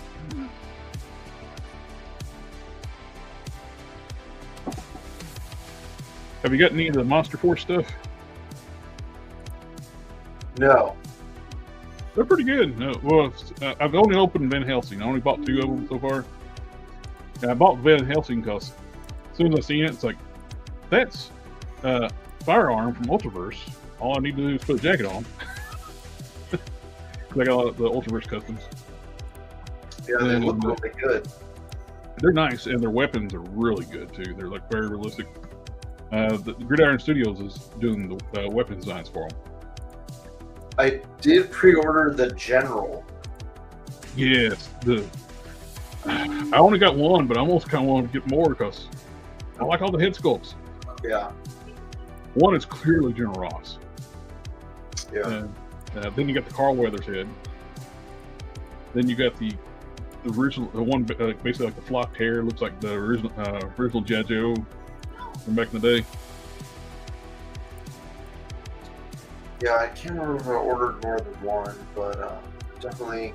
Have you got any of the Monster Force stuff? No. They're pretty good. Well, I've only opened Van Helsing. I only bought 2 of them so far. And I bought Van Helsing because as soon as I seen it, it's like, that's Firearm from Ultraverse. All I need to do is put a jacket on. I got the Ultraverse customs. Yeah, they look really good. They're nice, and their weapons are really good too. They're like very realistic. The Gridiron Studios is doing the weapon designs for them. I did pre-order the General. Yes, I only got one, but I almost kind of want to get more because I like all the head sculpts. Yeah. One is clearly General Ross. Yeah. Then you got the Carl Weathers head. Then you got the original, the one basically like the flocked hair, looks like the original G.I. Joe from back in the day. Yeah, I can't remember if I ordered more than one, but definitely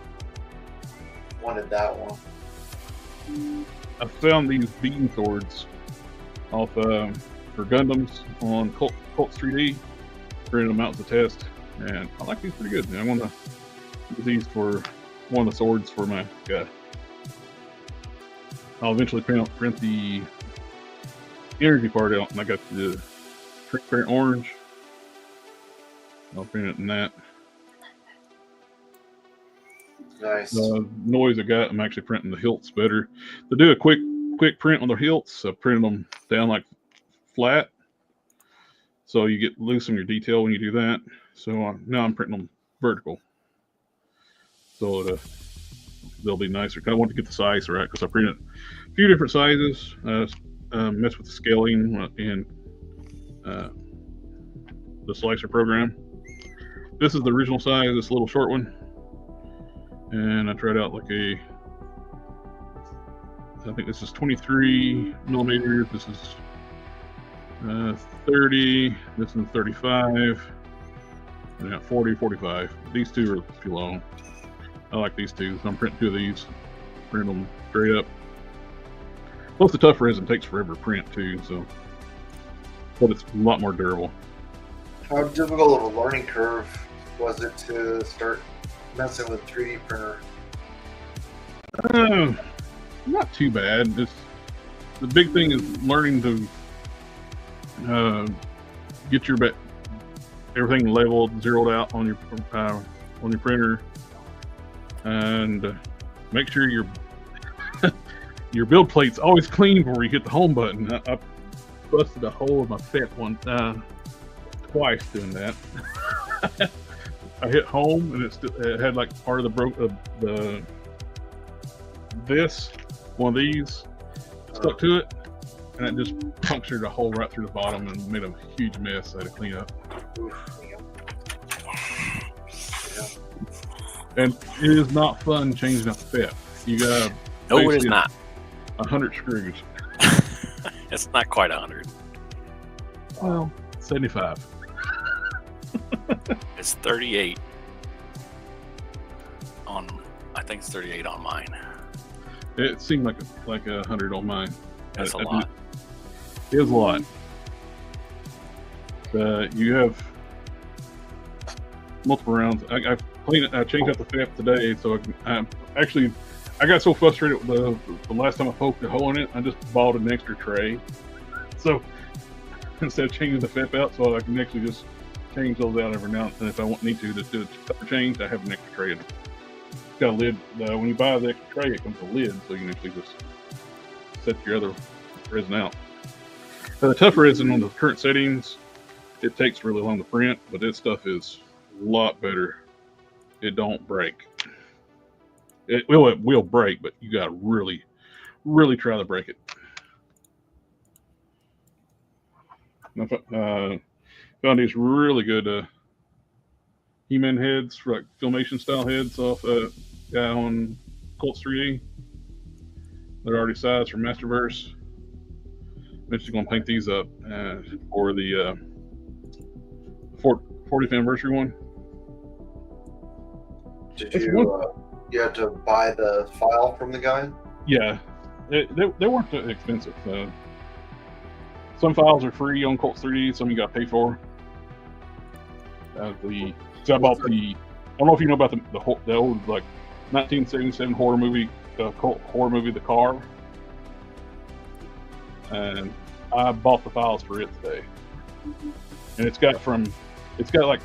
wanted that one. I found these beam swords off for Gundams on Colts 3D. Printed them out as a test, and I like these pretty good. I want to use these for one of the swords for my guy. I'll eventually print the energy part out, and I got the transparent orange. I'll print it in that. Nice. Noise I got, I'm actually printing the hilts better. To do a quick print on the hilts, I printed them down like flat, so you get loose on your detail when you do that. So now I'm printing them vertical, so they'll be nicer. I want to get the size right because I printed a few different sizes. Mess with the scaling in the slicer program. this is the original size, this little short one. And I tried out like I think this is 23 millimeters. This is 30. This is 35. And got 40, 45. These two are too long. I like these two, so I'm printing 2 of these. Print them straight up. Plus the tough resin takes forever to print too, so. But it's a lot more durable. How difficult of a learning curve was it to start messing with 3D printer? Not too bad. The big thing is learning to get your everything leveled, zeroed out on your printer, and make sure your your build plate's always clean before you hit the home button. I busted a hole in my FET twice doing that. I hit home and it had like part of one of these stuck to it, and it just punctured a hole right through the bottom and made a huge mess. I had to clean up. And it is not fun changing up the FET. You got No, it is not. 100 screws. It's not quite 100. Well, 75. It's 38 on. I think it's 38 on mine. It seemed like 100 on mine. That's a lot. It is a lot. You have multiple rounds. I changed out the FET today, so I got so frustrated with the last time I poked a hole in it, I just bought an extra tray. So instead of changing the FET out, so I can actually just change those out every now and then if I need to do a color change. I have an extra tray. It's got a lid. When you buy the extra tray, it comes with a lid, so you can actually just set your other resin out. The tough resin on the current settings, it takes really long to print, but this stuff is a lot better. It don't break. It will break, but you got to really, really try to break it. Found these really good He-Man heads, like filmation style heads off guy on Colts 3D. They're already sized for Masterverse. Eventually going to paint these up for the 40th anniversary one. Did you had to buy the file from the guy? Yeah, they weren't that expensive. Some files are free on Colts 3D, some you got to pay for. So I bought I don't know if you know about the old like 1977 horror movie, cult horror movie, The Car. And I bought the files for it today, and it's got like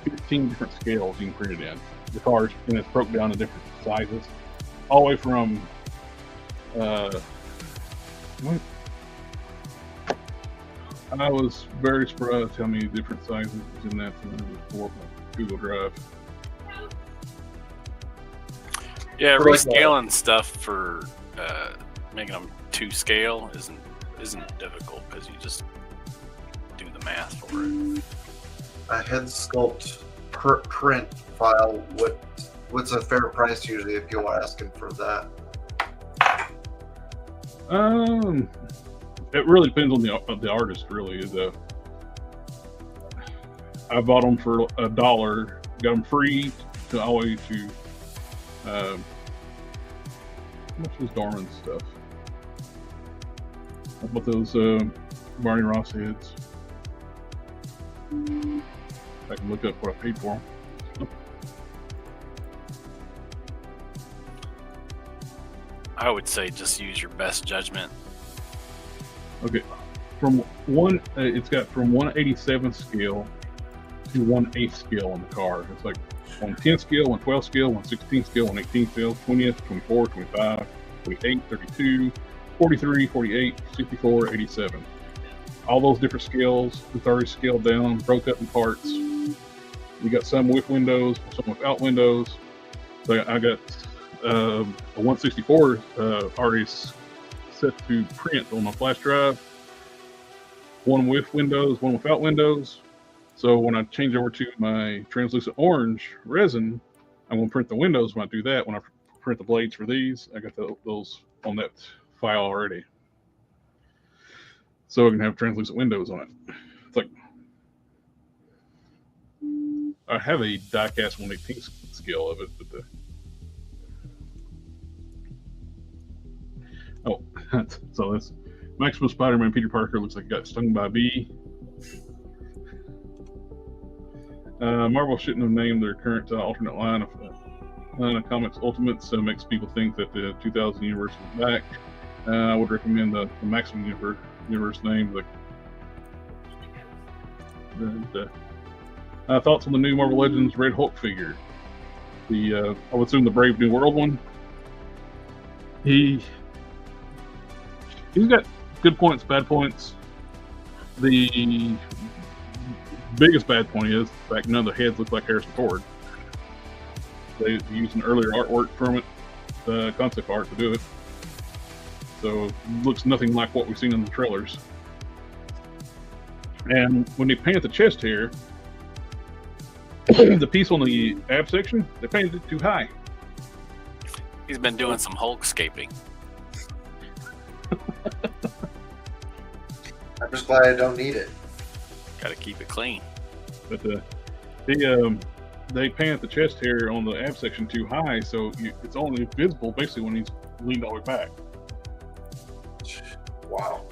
15 different scales you can print it in. The cars, and it's broke down to different sizes, all the way from I was very surprised how many different sizes was in that Google Drive. Yeah, rescaling stuff for making them to scale isn't difficult because you just do the math for it. A head sculpt print file. What's a fair price usually if you are asking for that? It really depends on the artist. Really, I bought them for $1. Got them free to all the way to how much was Darman's stuff? How about those Barney Ross heads? I can look up what I paid for them. I would say just use your best judgment. Okay, it's got from 1/87 scale to 1/8 scale on the car. It's like 1/10 scale, 1/12 scale, 1/16 scale, 1/18 scale, 20th, 24, 25, 28, 32, 43, 48, 64, 87. All those different scales, it's already scaled down, broke up in parts. You got some with windows, some without windows. So I got a 164 already set to print on my flash drive. One with windows, one without windows. So when I change over to my translucent orange resin, I'm going to print the windows. When I do that, when I print the blades for these, I got those on that file already. So I can have translucent windows on it. It's like, I have a die-cast 1/18 scale of it, but so this Maximum Spider-Man Peter Parker looks like he got stung by a bee. Marvel shouldn't have named their current alternate line of comics Ultimates. Makes people think that the 2000 universe is back. I would recommend the Maximum universe name. Thoughts on the new Marvel Legends Red Hulk figure? I would assume the Brave New World one. He's got good points, bad points. The biggest bad point is the fact none of the heads look like Harrison Ford. They used an earlier artwork from it, the concept art, to do it. So it looks nothing like what we've seen in the trailers. And when they paint the chest here, the piece on the ab section, they painted it too high. He's been doing some Hulkscaping. I'm just glad I don't need it. Got to keep it clean. But they painted the chest here on the ab section too high, so it's only visible basically when he's leaned all the way back. Wow.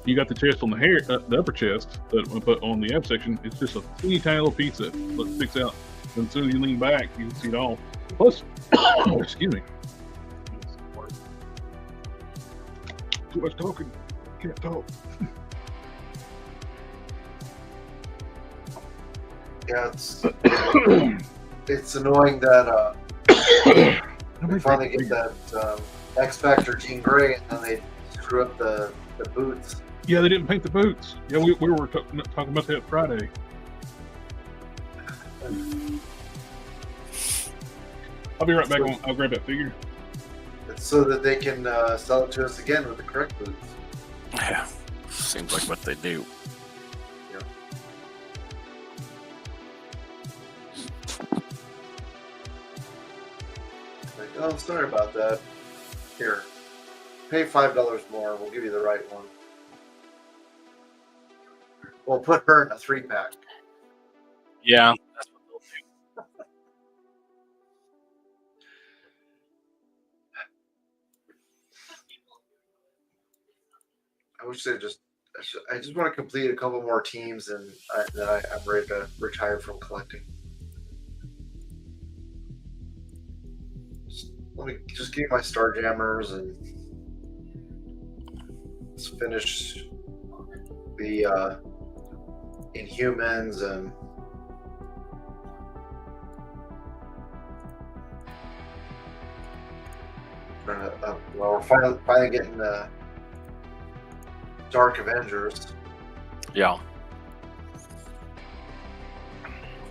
You got the chest on the upper chest, but on the ab section, it's just a teeny tiny little piece that sticks out. And as soon as you lean back, you can see it all. Plus, excuse me. Too much talking. Can't talk. Yeah, it's annoying that we finally get that X Factor Jean Grey, and then they screw up the boots. Yeah, they didn't paint the boots. Yeah, we were talking about that Friday. I'll be right back. I'll grab that figure. It's so that they can sell it to us again with the correct boots. Yeah, seems like what they do. Yeah. Like, oh, sorry about that. Here, pay $5 more. We'll give you the right one. We'll put her in a 3-pack. Yeah, that's what they'll do. I wish they I just want to complete a couple more teams, and then I'm ready to retire from collecting. Let me just get my Starjammers and let's finish the Inhumans and well, we're finally getting the Dark Avengers. Yeah.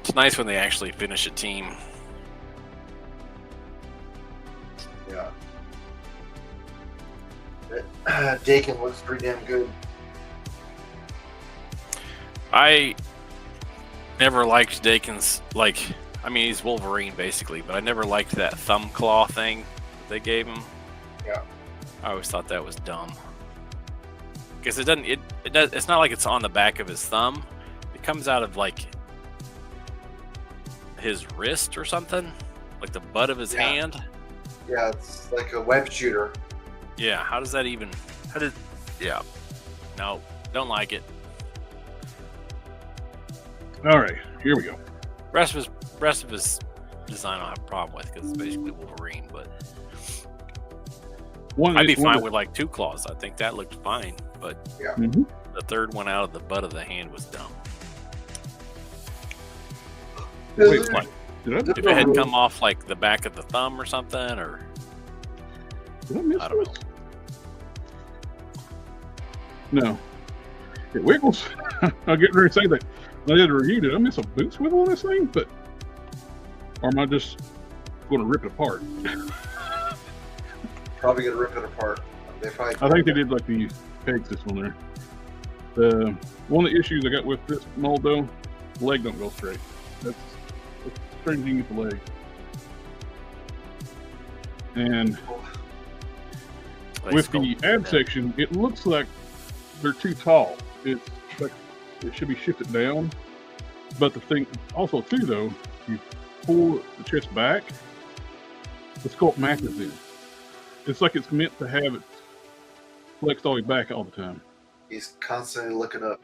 It's nice when they actually finish a team. Yeah. Dakin looks pretty damn good. I never liked Dakin's, I mean, he's Wolverine basically, but I never liked that thumb claw thing they gave him. Yeah. I always thought that was dumb. Because it's not like it's on the back of his thumb. It comes out of his wrist or something, like the butt of his hand. Yeah, it's like a web shooter. Yeah, how does that even? Yeah, no, don't like it. All right, here we go. Rest of his design I don't have a problem with because it's basically Wolverine, but I'd be fine with 2 claws. I think that looked fine, but yeah. The third one out of the butt of the hand was dumb. Wait, If it had come off the back of the thumb or something, or I don't know. No, it wiggles. I'll get ready to say that. I did a review. Did I miss a boot swivel on this thing? Or am I just going to rip it apart? Probably gonna rip it apart. I think they did the peg system there. The one of the issues I got with this mold though, the leg don't go straight. That's the strange thing with the leg. And with the ab section, it looks like they're too tall. It's like it should be shifted down. But the thing also too though, you pull the chest back, the sculpt matches in. It's like it's meant to have it flexed all the way back all the time. He's constantly looking up.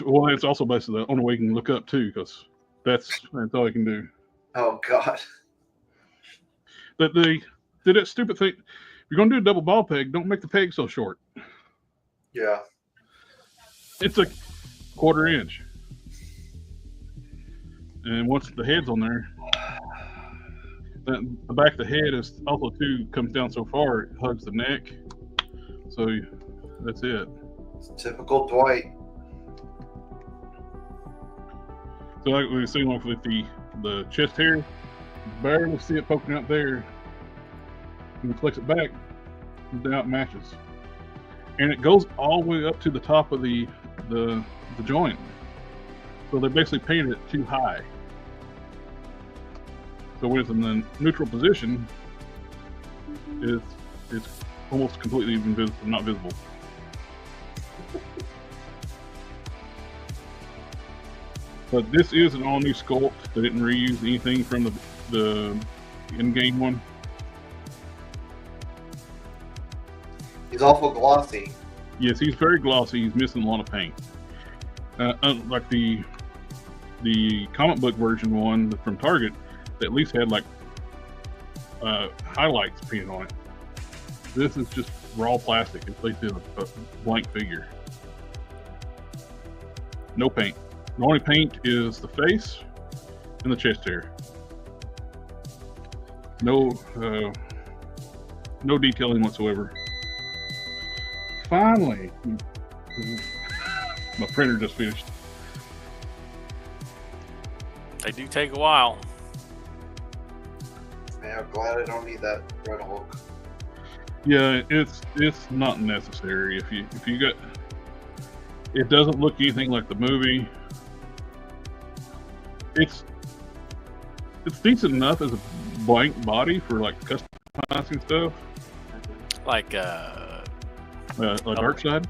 Well, it's also basically the only way you can look up too, because that's all you can do. Oh God. But they did that stupid thing. If you're gonna do a double ball peg, don't make the peg so short. Yeah. It's a 1/4 inch. And once the head's on there, the back of the head is also too comes down so far it hugs the neck. So that's it. It's typical Dwight. So like we were seeing with the chest hair, barely see it poking out there. When you flex it back, now it matches. And it goes all the way up to the top of the joint. So they basically painted it too high. So when it's in the neutral position, it's almost completely not visible. But this is an all-new sculpt. They didn't reuse anything from the in-game one. He's awful glossy. Yes, he's very glossy. He's missing a lot of paint. Like the comic book version one from Target, that at least had like highlights painted on it. This is just raw plastic. It's like a blank figure. No paint. The only paint is the face and the chest hair. No detailing whatsoever. Finally, my printer just finished. They do take a while. Man, I'm glad I don't need that Red Hulk. Yeah, it's not necessary. If you got, it doesn't look anything like the movie. It's decent enough as a blank body for like customizing stuff. Like Dark Side.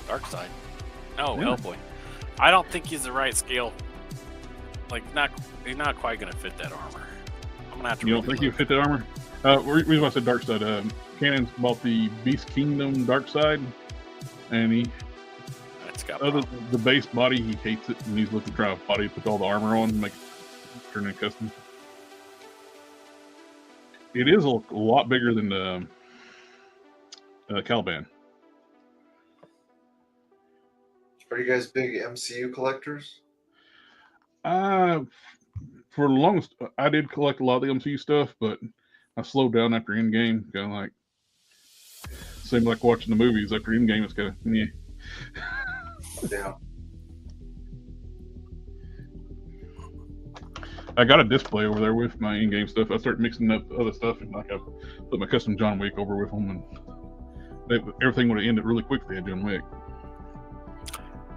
Dark Side. No, Yeah. Hellboy. I don't think he's the right scale. Like, he's not quite gonna fit that armor. I'm gonna have to. You don't think he fit that armor? Reason why I said Dark Side. Cannon's bought the Beast Kingdom Dark Side, and It's got other problems. the base body, he hates it, and he's looking to try a body to put all the armor on and make it turn it custom. It is a lot bigger than the Caliban. Are you guys big MCU collectors? For the longest, I did collect a lot of the MCU stuff, but I slowed down after Endgame. Kind of like, seemed like watching the movies after Endgame. It's kind of, yeah. Yeah. I got a display over there with my in-game stuff. I started mixing up other stuff, and like I put my custom John Wick over with them, and everything would have ended really quick if they had John Wick.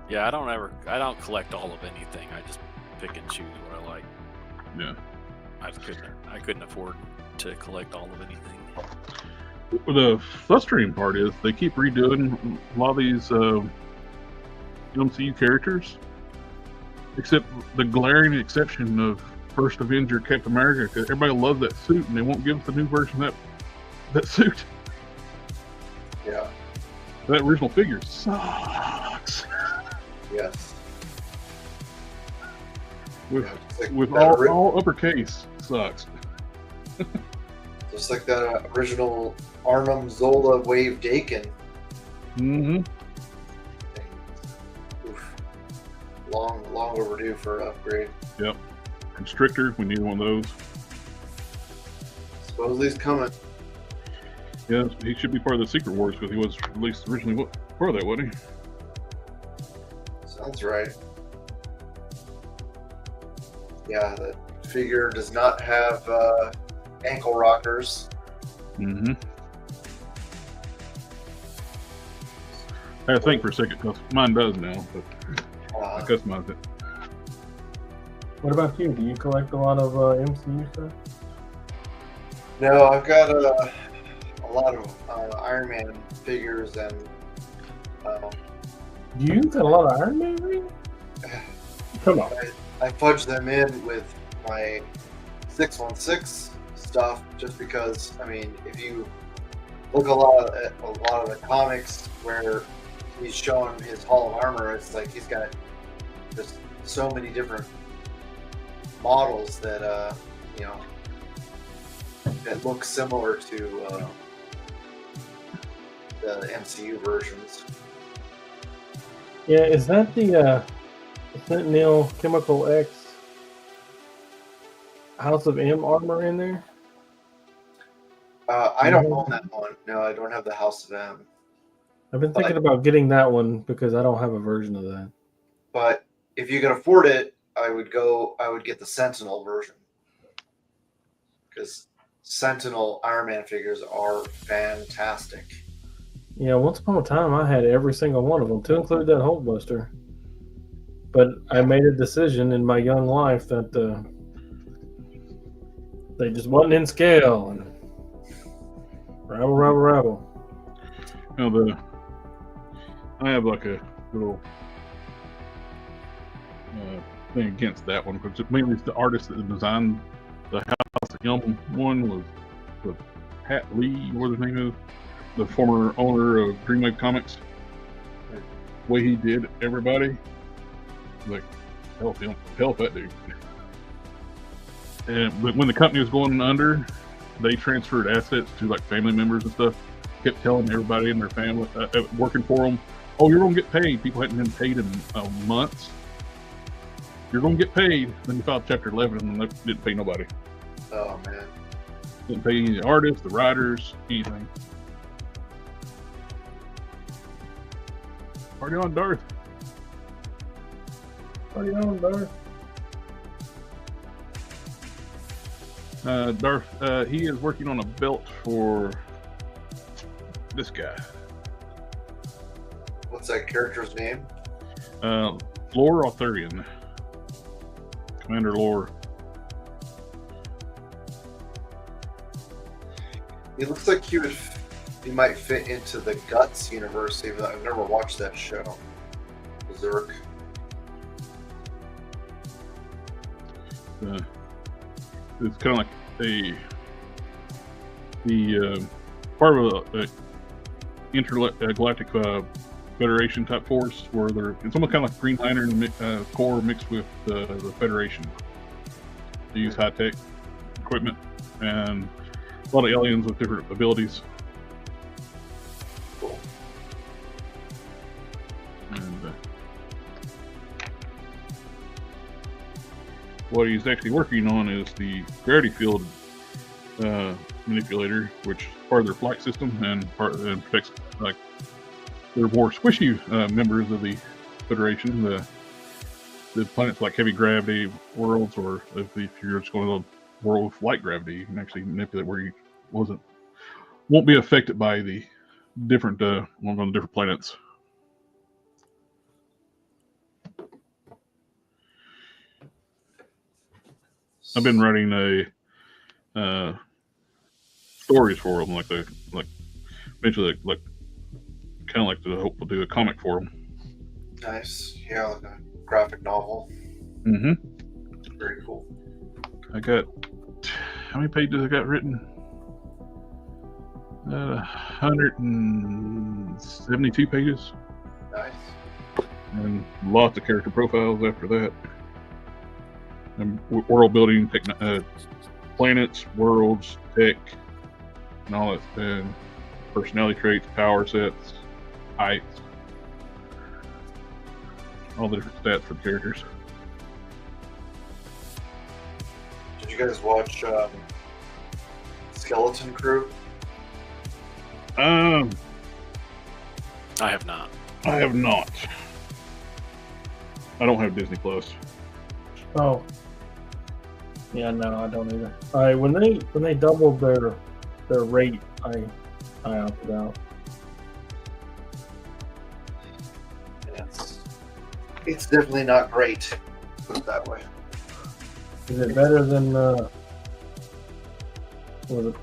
Yeah, I don't collect all of anything. I just pick and choose what I like. Yeah. I couldn't afford to collect all of anything. The frustrating part is they keep redoing a lot of these MCU characters, except the glaring exception of First Avenger Captain America, because everybody loves that suit, and they won't give us the new version of that suit. Yeah. That original figure sucks. Yes. With Yeah, just like with that all uppercase sucks. just like that original Arnhem Zola Wave Dakin. Mm-hmm. Oof. Long overdue for an upgrade. Yep. Constrictor, we need one of those. Supposedly he's coming. Yeah, he should be part of the Secret Wars because he was released originally part of that, wasn't he? Sounds right. Yeah, the figure does not have ankle rockers. Mm-hmm. I had to think for a second because mine does now, but I customized it. What about you? Do you collect a lot of MCU stuff? No, I've got a lot of Iron Man figures and You got a lot of Iron Man rings? Come on. I fudge them in with my 616 stuff just because, I mean, if you look at a lot of the comics where he's showing his Hall of Armor, it's like he's got just so many different models that you know, that look similar to the MCU versions. Yeah, is that the Sentinel Chemical X House of M armor in there? I don't own that one. No, I don't have the House of M. I've been thinking about getting that one because I don't have a version of that. But if you can afford it, I would get the Sentinel version. Because Sentinel Iron Man figures are fantastic. Yeah, once upon a time I had every single one of them, to include that Hulkbuster. But I made a decision in my young life that they just wasn't in scale. And rabble. Now I have like a little thing against that one because mainly it's the artist that designed the House of Yum one was Pat Lee, what his name is, the former owner of Dreamwave Comics. The way he did everybody, like help that dude. But when the company was going under, they transferred assets to like family members and stuff. Kept telling everybody in their family working for them, "Oh, you're gonna get paid." People hadn't been paid in months. You're gonna get paid. Then you filed Chapter 11, and they didn't pay nobody. Oh man! Didn't pay any of the artists, the writers, anything. Party on, Darth. Party on, Darth. Darth, he is working on a belt for this guy. What's that character's name? Lore Arthurian. Commander Lore. He looks like he might fit into the Guts universe, even though I've never watched that show. Berserk. It's kind of like the part of a intergalactic Federation type force, where it's almost kind of like Green Lantern Corps mixed with the Federation. They use high tech equipment and a lot of aliens with different abilities. Cool. And what he's actually working on is the gravity field manipulator, which is part of their flight system and affects like they're more squishy members of the Federation. The planets like heavy gravity worlds, or if you're just going to a world with light gravity, you can actually manipulate where you won't be affected by the different on the different planets. I've been writing a stories for them, eventually kind of like to hope we'll do a comic for them. Nice. Yeah, like a graphic novel. Mm-hmm. Very cool. I got, how many pages I got written? 172 pages. Nice. And lots of character profiles after that. And world building, planets, worlds, tech, and all that. And personality traits, power sets, heights, all the different stats for the characters. Did you guys watch Skeleton Crew? I have not. I have not. I don't have Disney Plus. Oh. Yeah, no, I don't either. All right, when they doubled their rate, I opted out. It's definitely not great. Put it that way. Is it better than what was it?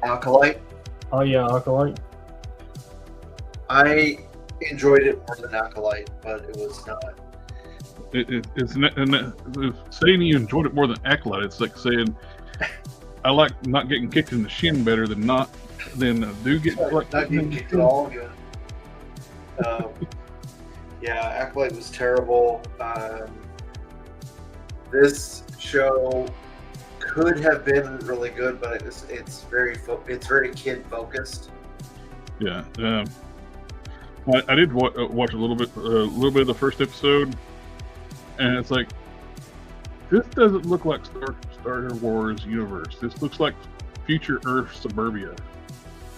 Alkalite. Oh yeah, Alkalite. I enjoyed it more than Alkalite, but it was not. Saying you enjoyed it more than Acolyte, it's like saying I like not getting kicked in the shin better than do get like Not getting kicked at all. Yeah. Yeah, Acolyte was terrible. This show could have been really good, but it's very kid focused. Yeah. I did watch a little bit of the first episode, and it's like, this doesn't look like Star Wars universe. This looks like future Earth suburbia.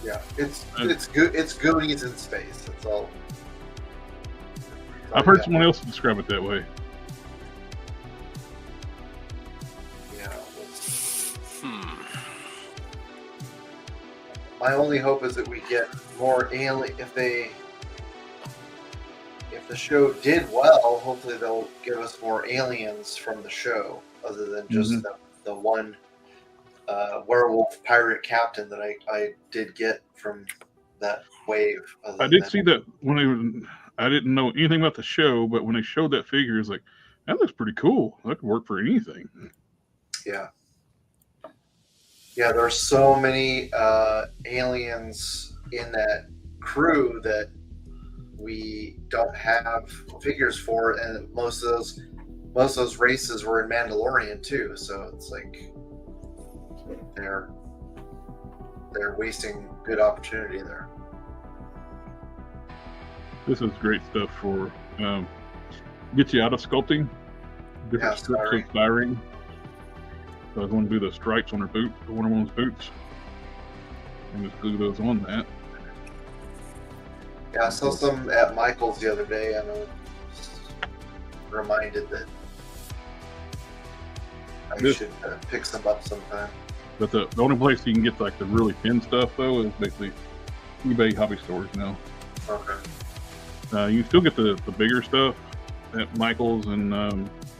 Yeah, it's good. It's Goonies in space. That's all. I've heard someone else describe it that way. Yeah. My only hope is that we get more alien. If the show did well, hopefully they'll give us more aliens from the show, other than just the one werewolf pirate captain that I did get from that wave. I did see that I didn't know anything about the show, but when they showed that figure, it's like, that looks pretty cool. That could work for anything. Yeah. Yeah, there are so many aliens in that crew that we don't have figures for, and most of those races were in Mandalorian too. So it's like they're wasting good opportunity there. This is great stuff for get you out of sculpting. Different strips of styrene. So I was going to do the stripes on her boots, one of one's boots, and just glue those on that. Yeah, I saw some at Michael's the other day, and I was reminded that I should pick some up sometime. But the only place you can get like the really thin stuff though is basically eBay hobby stores now. Okay. You still get the bigger stuff at Michael's and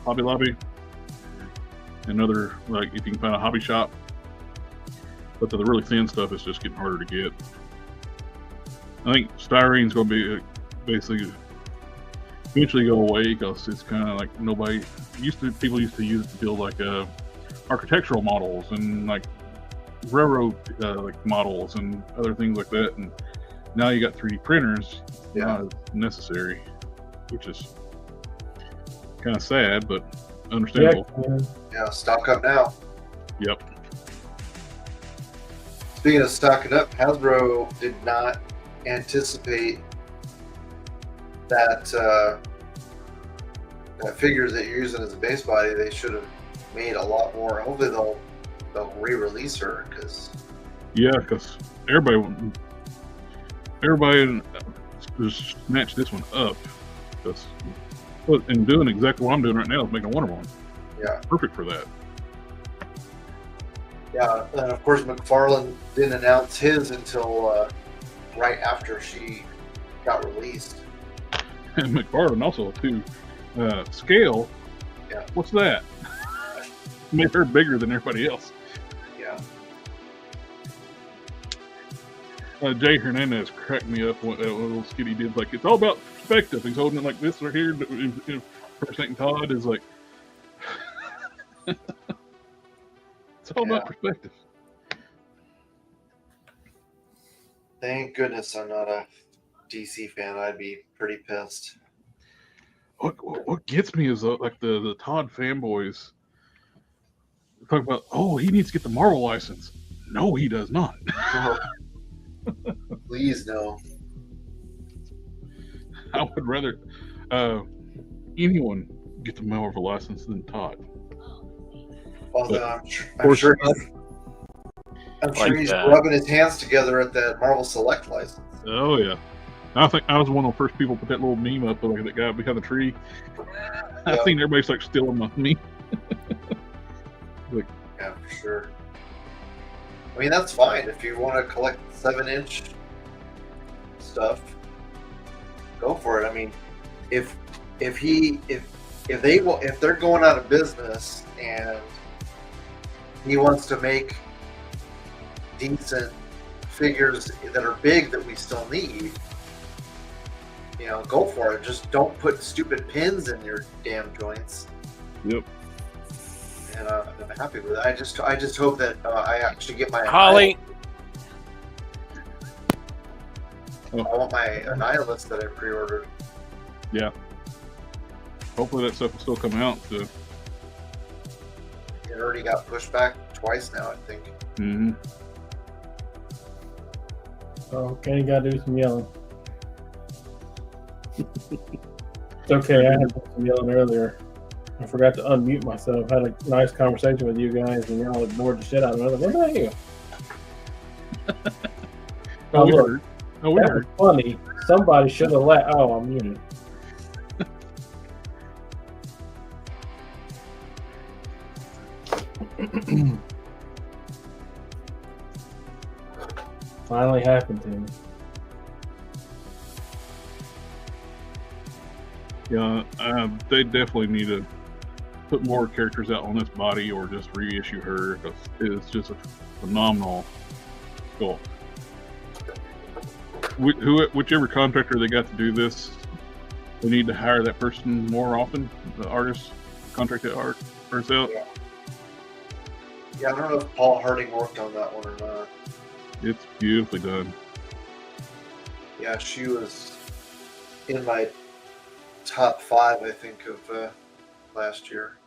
Hobby Lobby, and other, like, if you can find a hobby shop. But the really thin stuff is just getting harder to get. I think styrene's going to be basically eventually go away, because it's kind of like people used to use it to build like architectural models and like railroad like models and other things like that. And now you got 3D printers, not as necessary, which is kind of sad, but understandable. Yeah, stock up now. Yep. Speaking of stocking up, Hasbro did not anticipate that that figures that you're using as a base body. They should have made a lot more. Hopefully they'll re-release her, because everybody just snatched this one up. And doing exactly what I'm doing right now is making a Wonder Woman. Yeah, perfect for that. Yeah, and of course McFarlane didn't announce his until right after she got released. And McFarlane also too. Scale. Yeah. What's that? Made her bigger than everybody else. Yeah. Jay Hernandez cracked me up what that little skit he did. Like, it's all about perspective. He's holding it like this right here. Presenting Todd is like, it's all about perspective. Thank goodness I'm not a DC fan. I'd be pretty pissed. What gets me is like the Todd fanboys talk about, oh, he needs to get the Marvel license. No, he does not. Please no. I would rather anyone get the Marvel license than Todd. Although I'm sure he's rubbing his hands together at that Marvel Select license. Oh yeah, I think I was one of the first people to put that little meme up of like that guy behind the tree. I think everybody's like stealing my meme. Like, yeah, for sure. I mean, that's fine if you want to collect 7-inch stuff. Go for it. I mean, if if they're going out of business and he wants to make decent figures that are big that we still need, go for it. Just don't put stupid pins in your damn joints. Yep. And I'm happy with it. I just hope that I actually get my Holly. I want my Annihilus that I pre-ordered. Yeah. Hopefully that stuff will still come out. So. It already got pushed back twice now, I think. Mm-hmm. Okay, gotta do some yelling. It's okay, I had some yelling earlier. I forgot to unmute myself. Had a nice conversation with you guys, and y'all ignored the shit out of me. I was like, what about you? Oh, we look, heard. Oh, we that heard. was funny. Somebody should have let. Oh, I'm muted. Finally happened to me. Yeah, they definitely need to put more characters out on this body, or just reissue her, because it's just a phenomenal sculpt. Whichever contractor they got to do this, they need to hire that person more often. The artist, contract that art out. Yeah, I don't know if Paul Harding worked on that one or not. It's beautifully done. Yeah, she was in my top 5, I think, of last year.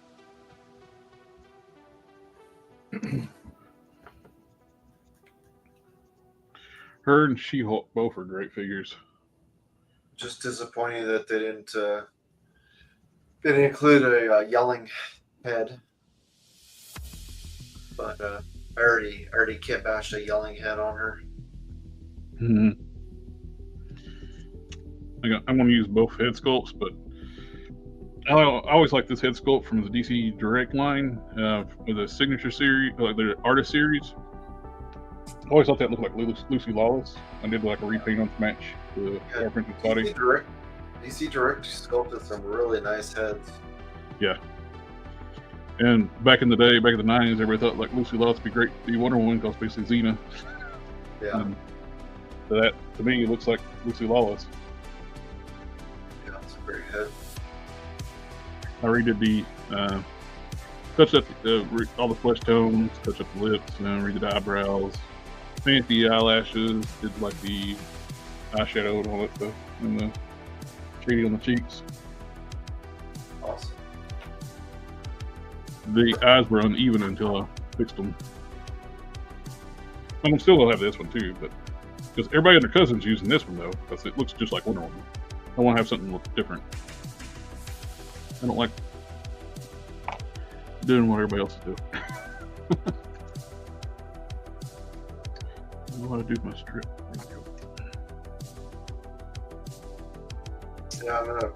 Her and She-Hulk both are great figures. Just disappointing that they didn't include a yelling head. But I already kit bashed a yelling head on her. Mm-hmm. I'm going to use both head sculpts, but I always like this head sculpt from the DC Direct line with the signature series, like the artist series. I always thought that looked like Lucy Lawless. I did like a repaint on to match the Star Princess body. DC Direct sculpted some really nice heads. Yeah. And back in the day, back in the 90s, everybody thought like Lucy Lawless would be great to be Wonder Woman, because basically Xena. Yeah. So that, to me, looks like Lucy Lawless. Yeah, it's a great head. I redid the touched up all the flesh tones, touched up the lips, redid the eyebrows, painted the eyelashes, did like the eyeshadow and all that stuff, and the shading on the cheeks. Awesome. The eyes were uneven until I fixed them. I'm still gonna have this one too, but because everybody and their cousin's using this one though, because it looks just like Wonder Woman. I want to have something look different. I don't like doing what everybody else is doing. I don't know how to do my strip. There we go. Yeah, I'm gonna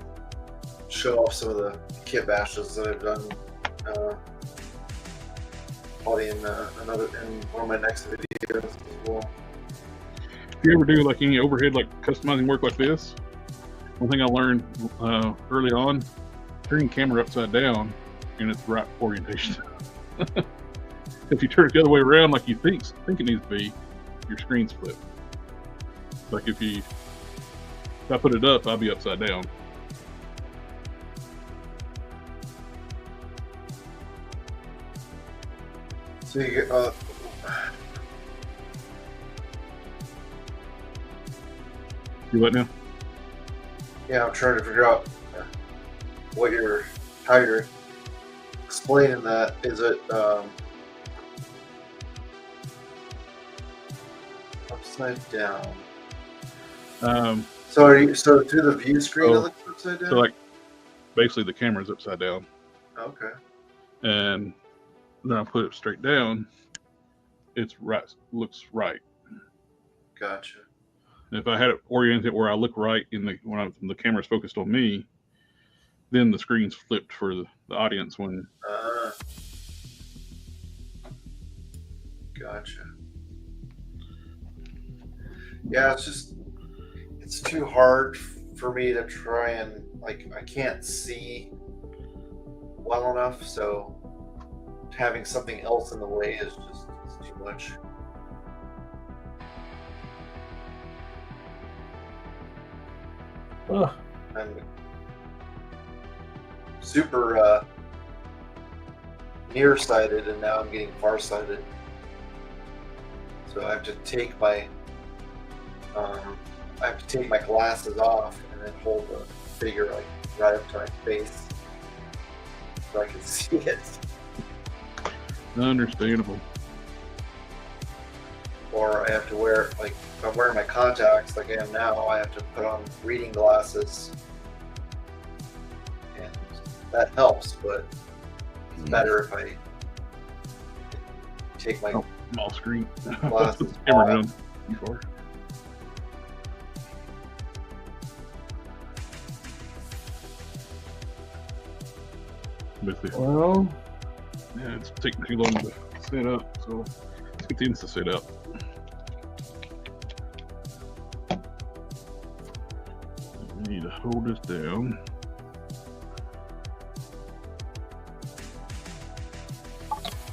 show off some of the kit bashes that I've done. Probably in one of my next videos as well. If you ever do like any overhead, like customizing work like this, one thing I learned early on, turning the camera upside down in its right orientation. If you turn it the other way around, like you think it needs to be, your screen's flipped. Like if I put it up, I'll be upside down. So you get You what now? yeah, I'm trying to figure out how you're explaining that. Is it upside down? So through the view screen it looks upside down? So like basically the camera's upside down, Okay. and then I put it straight down. It's right, looks right. Gotcha. And if I had it oriented where I look right when the camera's focused on me, then the screen's flipped for the audience when. Gotcha. Yeah, it's too hard for me to try and like I can't see well enough, so having something else in the way is just too much. Ugh. I'm super nearsighted, and now I'm getting farsighted. So I have to take my glasses off and then hold the figure like right up to my face so I can see it. Understandable. Or I have to wear, like, if I'm wearing my contacts like I am now, I have to put on reading glasses. And that helps, but it's better if I take my Small screen. glasses Ever off. done before. With the, Well, yeah, it's taking too long to set up, so let's get the Insta set up. We need to hold this down.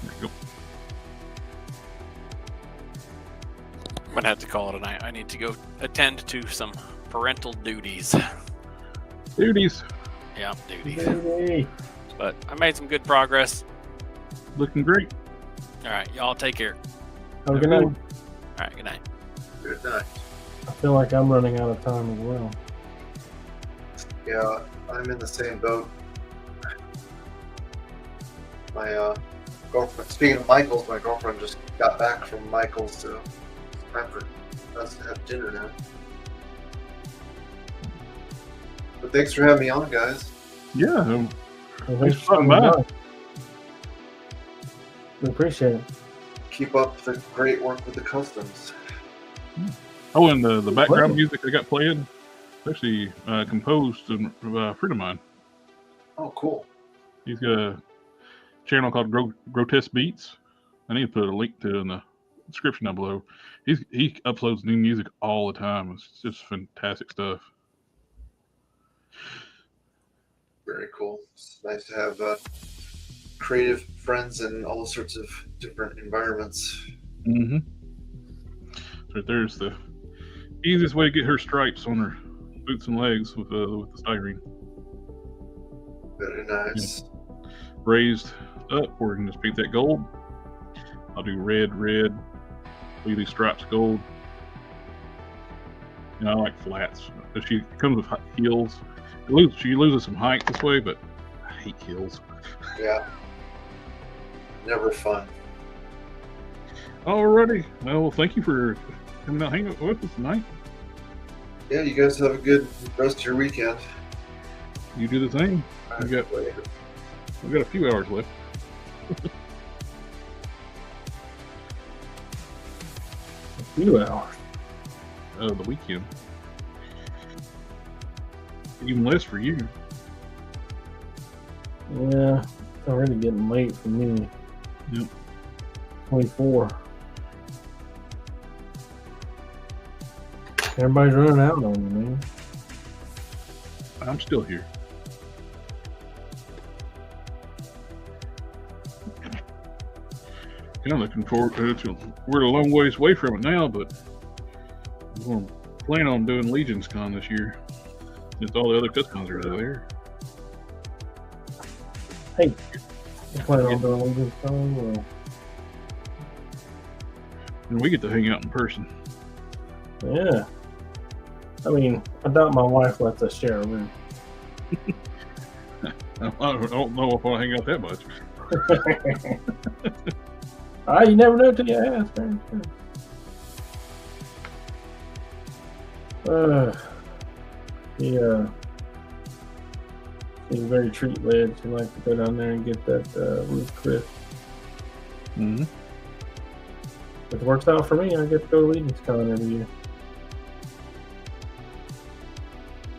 There you go. I'm gonna have to call it a night. I need to go attend to some parental duties. Duties. Yeah, duty. hey, But I made some good progress. Looking great. All right, y'all take care. have a good night. All right, good night. Good night. I feel like I'm running out of time as well. Yeah, I'm in the same boat. My girlfriend, speaking of Michael's, my girlfriend just got back from Michael's, so it's time for us to have dinner now. But thanks for having me on, guys. Yeah. Well, Thanks thanks for for stopping coming by. by. We appreciate it. Keep up the great work with the customs. Oh, and the background Wow. music I got playing, it's actually composed and a friend of mine. Oh, cool. He's got a channel called Grotesque Beats. I need to put a link to it in the description down below. He uploads new music all the time. It's just fantastic stuff. Very cool. It's nice to have creative friends in all sorts of different environments. Mm-hmm. So there's the easiest way to get her stripes on her boots and legs with the styrene. Very nice. Raised up, or you can just paint that gold. I'll do red, leave these stripes gold. You know, I like flats. But she comes with heels. She loses some height this way, but I hate heels. Yeah. Never fun. Alrighty. Well, thank you for coming out hanging out with us tonight. Yeah, you guys have a good rest of your weekend. You do the same. We got a few hours left. A few hours. The weekend. Even less for you. Yeah, it's already getting late for me. Yep. 24. Everybody's running out on you, man. I'm still here. Yeah, I'm looking forward to it. We're a long ways away from it now, but we're going to plan on doing Legion's Con this year. Since all the other customs are there. Hey, you planning on doing Legion's Con? Or... And we get to hang out in person. Yeah. I mean, I doubt my wife lets us share a room. I don't know if I'll hang out that much. You never know till you ask, man. Yeah. She's very treat led. She likes to go down there and get that roof crisp. Mm-hmm. If it works out for me, I get to go to Legion's Con every year.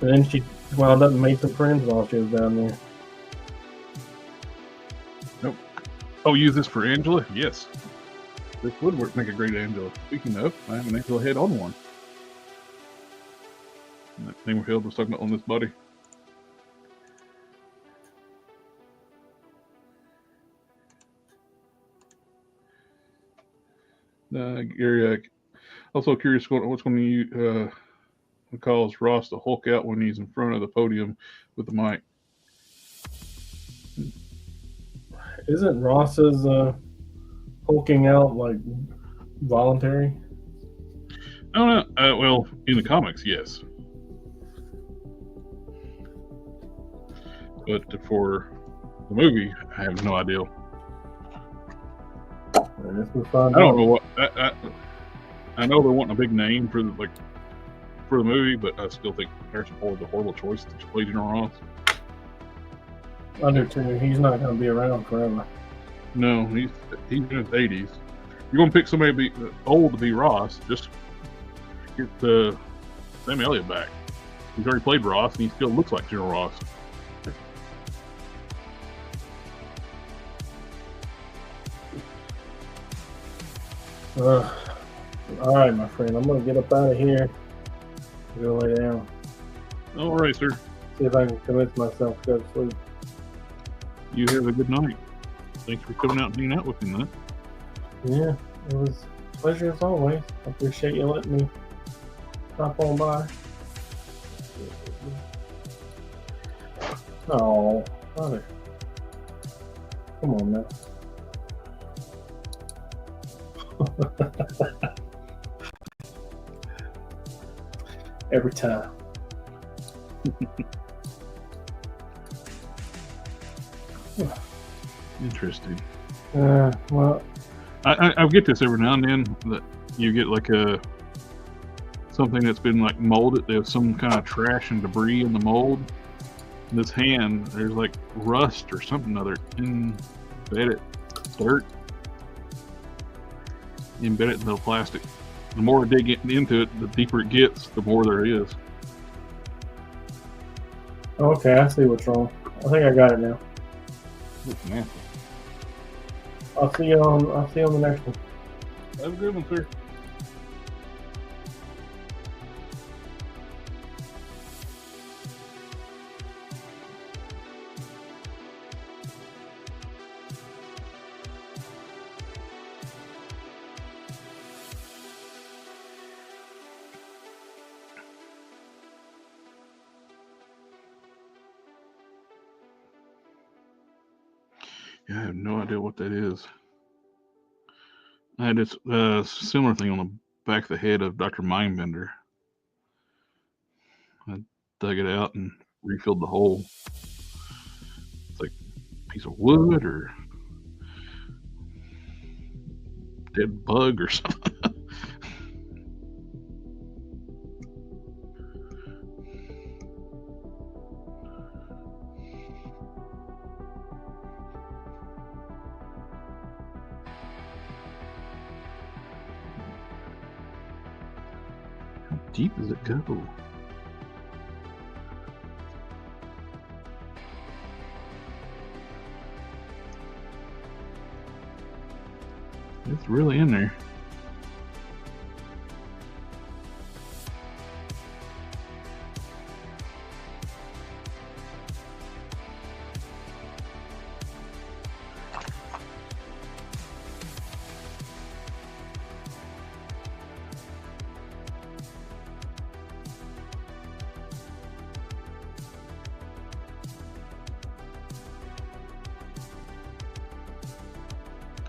And then she wound up and made some friends while she was down there. Oh, use this for Angela? Yes. This would make a great Angela. Speaking of, I have an Angela head on one. And that thing Hill was talking about on this body. Gary, also curious what's going to cause Ross to hulk out when he's in front of the podium with the mic. Isn't Ross's hulking out like voluntary? I don't know. Well, in the comics, yes. But for the movie, I have no idea. I guess we'll find I don't out. know what. I know they're wanting a big name for the movie, but I still think Harrison Ford's a horrible choice to play General Ross. I do too. He's not going to be around forever. No, he's in his 80s. You're going to pick somebody old to be Ross, just get Sam Elliott back. He's already played Ross, and he still looks like General Ross. All right, my friend. I'm going to get up out of here and go lay down. All right, sir. See if I can convince myself to go to sleep. You have a good night. Thanks for coming out and hanging out with me, man. Yeah, it was a pleasure as always. I appreciate you letting me stop on by. Oh, brother. Come on now. Every time. Interesting. Well, I get this every now and then that you get like something that's been like molded. There's some kind of trash and debris in the mold. In this hand, there's like rust or something other embedded dirt. Embed it in the plastic. The more I dig into it, the deeper it gets, the more there is. okay, I see what's wrong. I think I got it now. Looks nasty. I'll see you on the next one. Have a good one, sir. Yeah, I have no idea what that is. I had this similar thing on the back of the head of Dr. Mindbender. I dug it out and refilled the hole. It's like a piece of wood or dead bug or something. How deep does it go? It's really in there.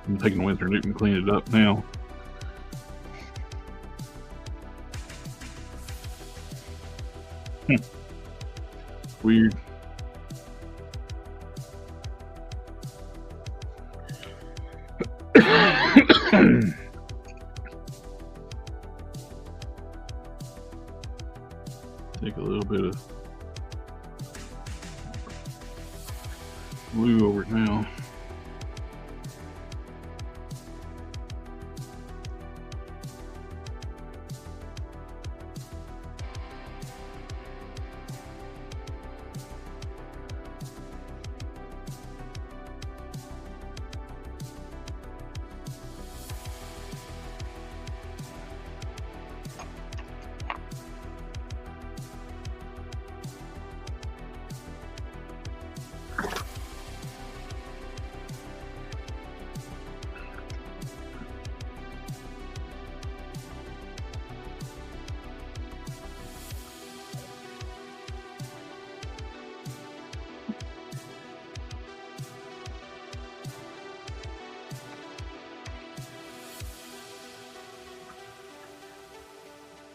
I'm taking Winsor Newton and cleaning it up now. Weird. Take a little bit of glue over it now.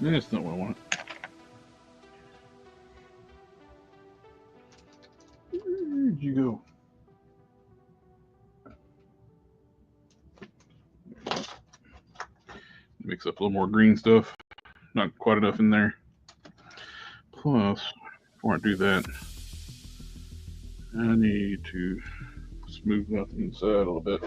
That's not what I want. Where'd you go? Mix up a little more green stuff. Not quite enough in there. Plus, before I do that, I need to smooth out the inside a little bit.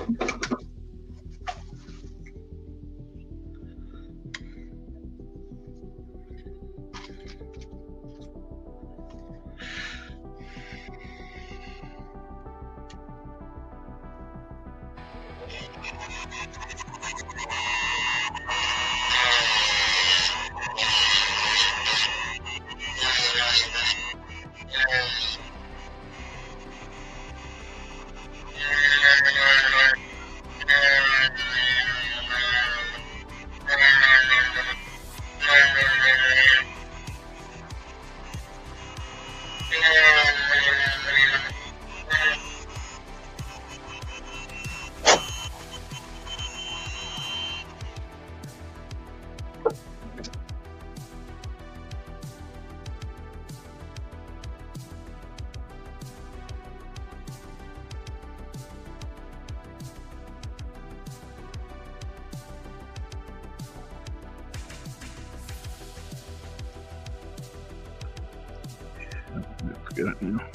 Forget it now.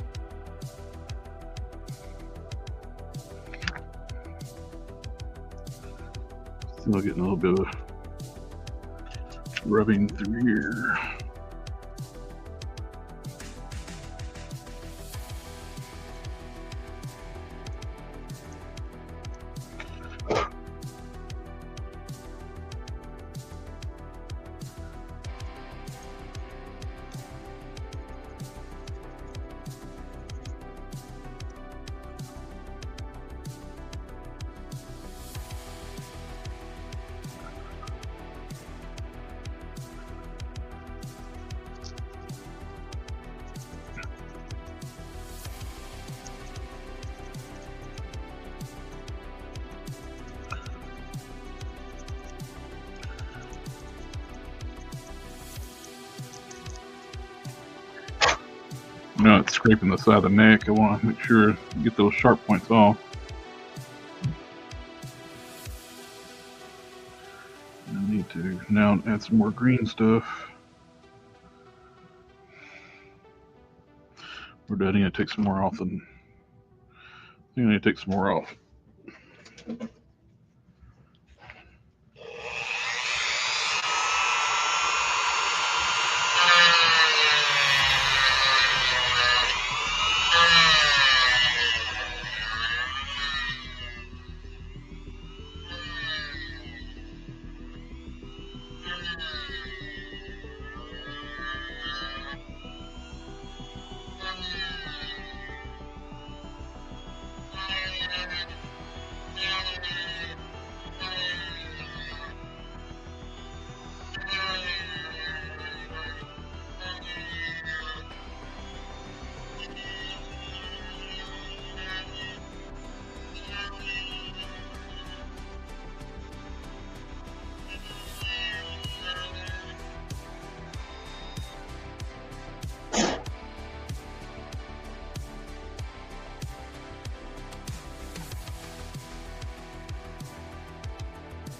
Still getting a little bit of rubbing through here. Now it's scraping the side of the neck. I want to make sure I get those sharp points off. I need to now add some more green stuff. Or do I need to take some more off? I think I need to take some more off.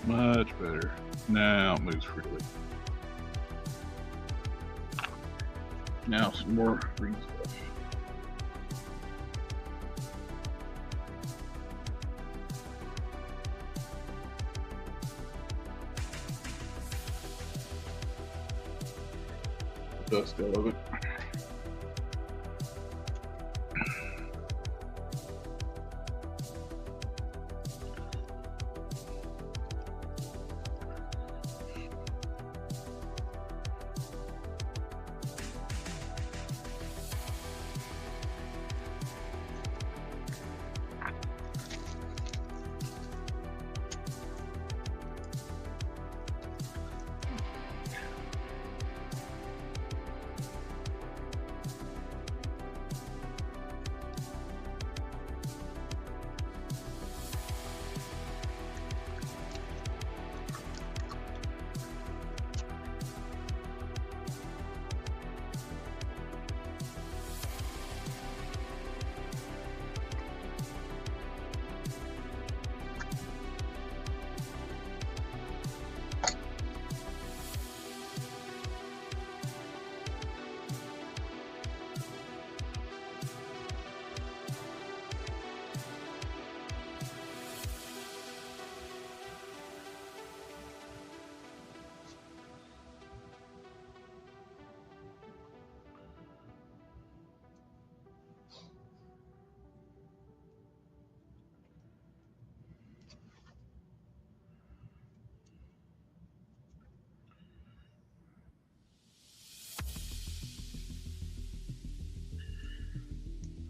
Much better. Now it moves freely. Now some more green stuff. Dust out of it.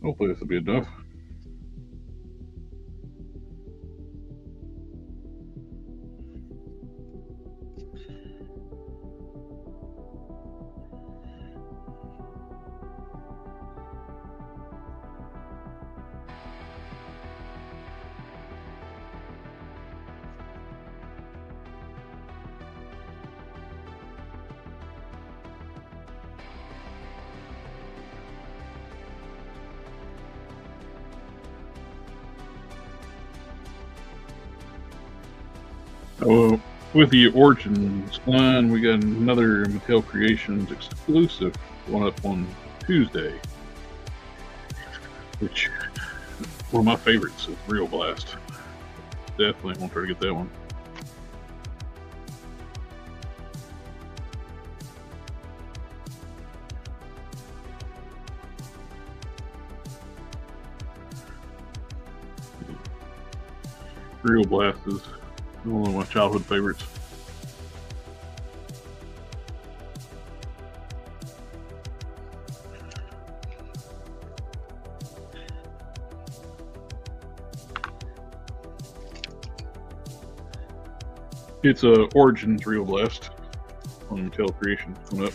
Hopefully this will be enough. Oh, with the Origins line, we got another Mattel Creations exclusive one up on Tuesday, which one of my favorites is Real Blast. Definitely want to try to get that one. Real Blast is one of my childhood favorites. It's a Origins Real Blast on Mattel Creations coming up.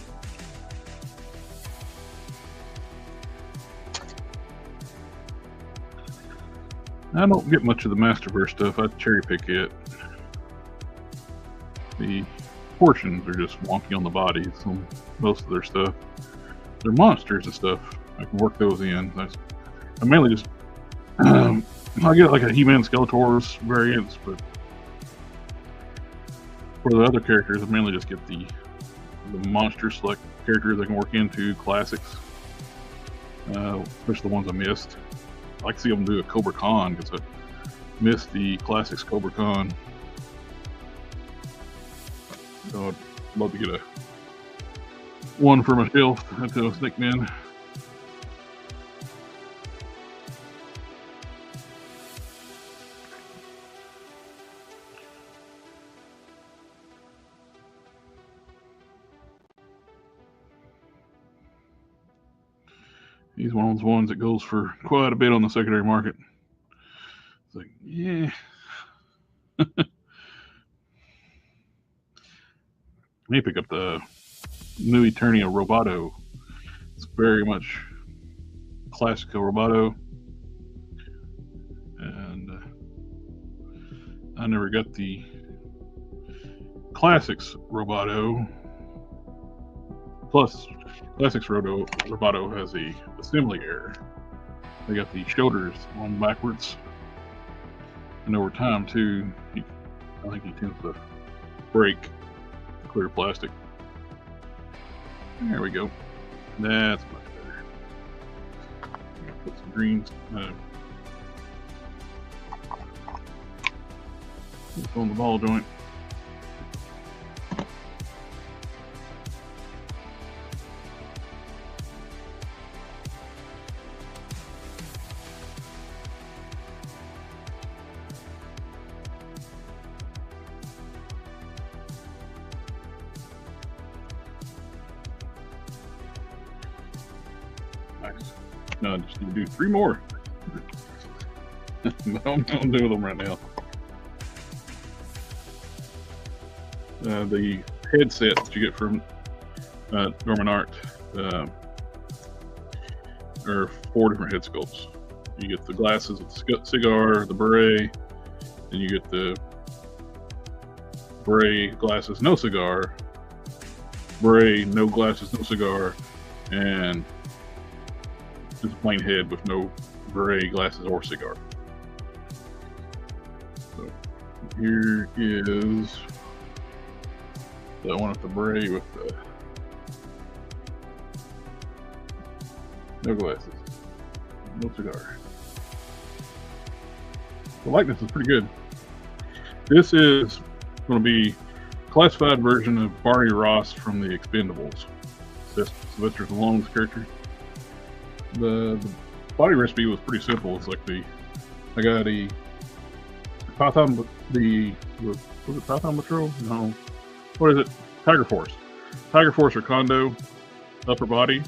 I don't get much of the Masterverse stuff. I cherry pick it. The portions are just wonky on the bodies on most of their stuff. They're monsters and stuff. I can work those in. I mainly just I get like a He-Man Skeletor's variants, but for the other characters, I mainly just get the monster select characters I can work into, classics, especially the ones I missed. I like to see them do a Cobra Khan because I missed the classics Cobra Khan. So I'd love to get a one for myself at a Snake Man. He's one of those ones that goes for quite a bit on the secondary market. It's like, yeah. May pick up the new Eternia Roboto. It's very much classical Roboto. And I never got the classics Roboto. Plus, classics Roboto has a assembly error. They got the shoulders on backwards. And over time, too, I think he tends to break the clear plastic. There we go. That's much better. Put some greens. On the ball joint. Nice. No, I just need to do 3 more. But I'm going to do them right now. The headset that you get from Norman Art are 4 different head sculpts. You get the glasses with the cigar, the beret, and you get the beret, glasses, no cigar, beret, no glasses, no cigar, and just a plain head with no beret, glasses, or cigar. So here is that one with the beret with the no glasses, no cigar. The likeness is pretty good. This is going to be a classified version of Barney Ross from the Expendables. That's Sylvester Stallone's character. The body recipe was pretty simple. It's like I got a Python, was it Python Patrol? No. What is it? Tiger Force. Tiger Force or Kondo upper body.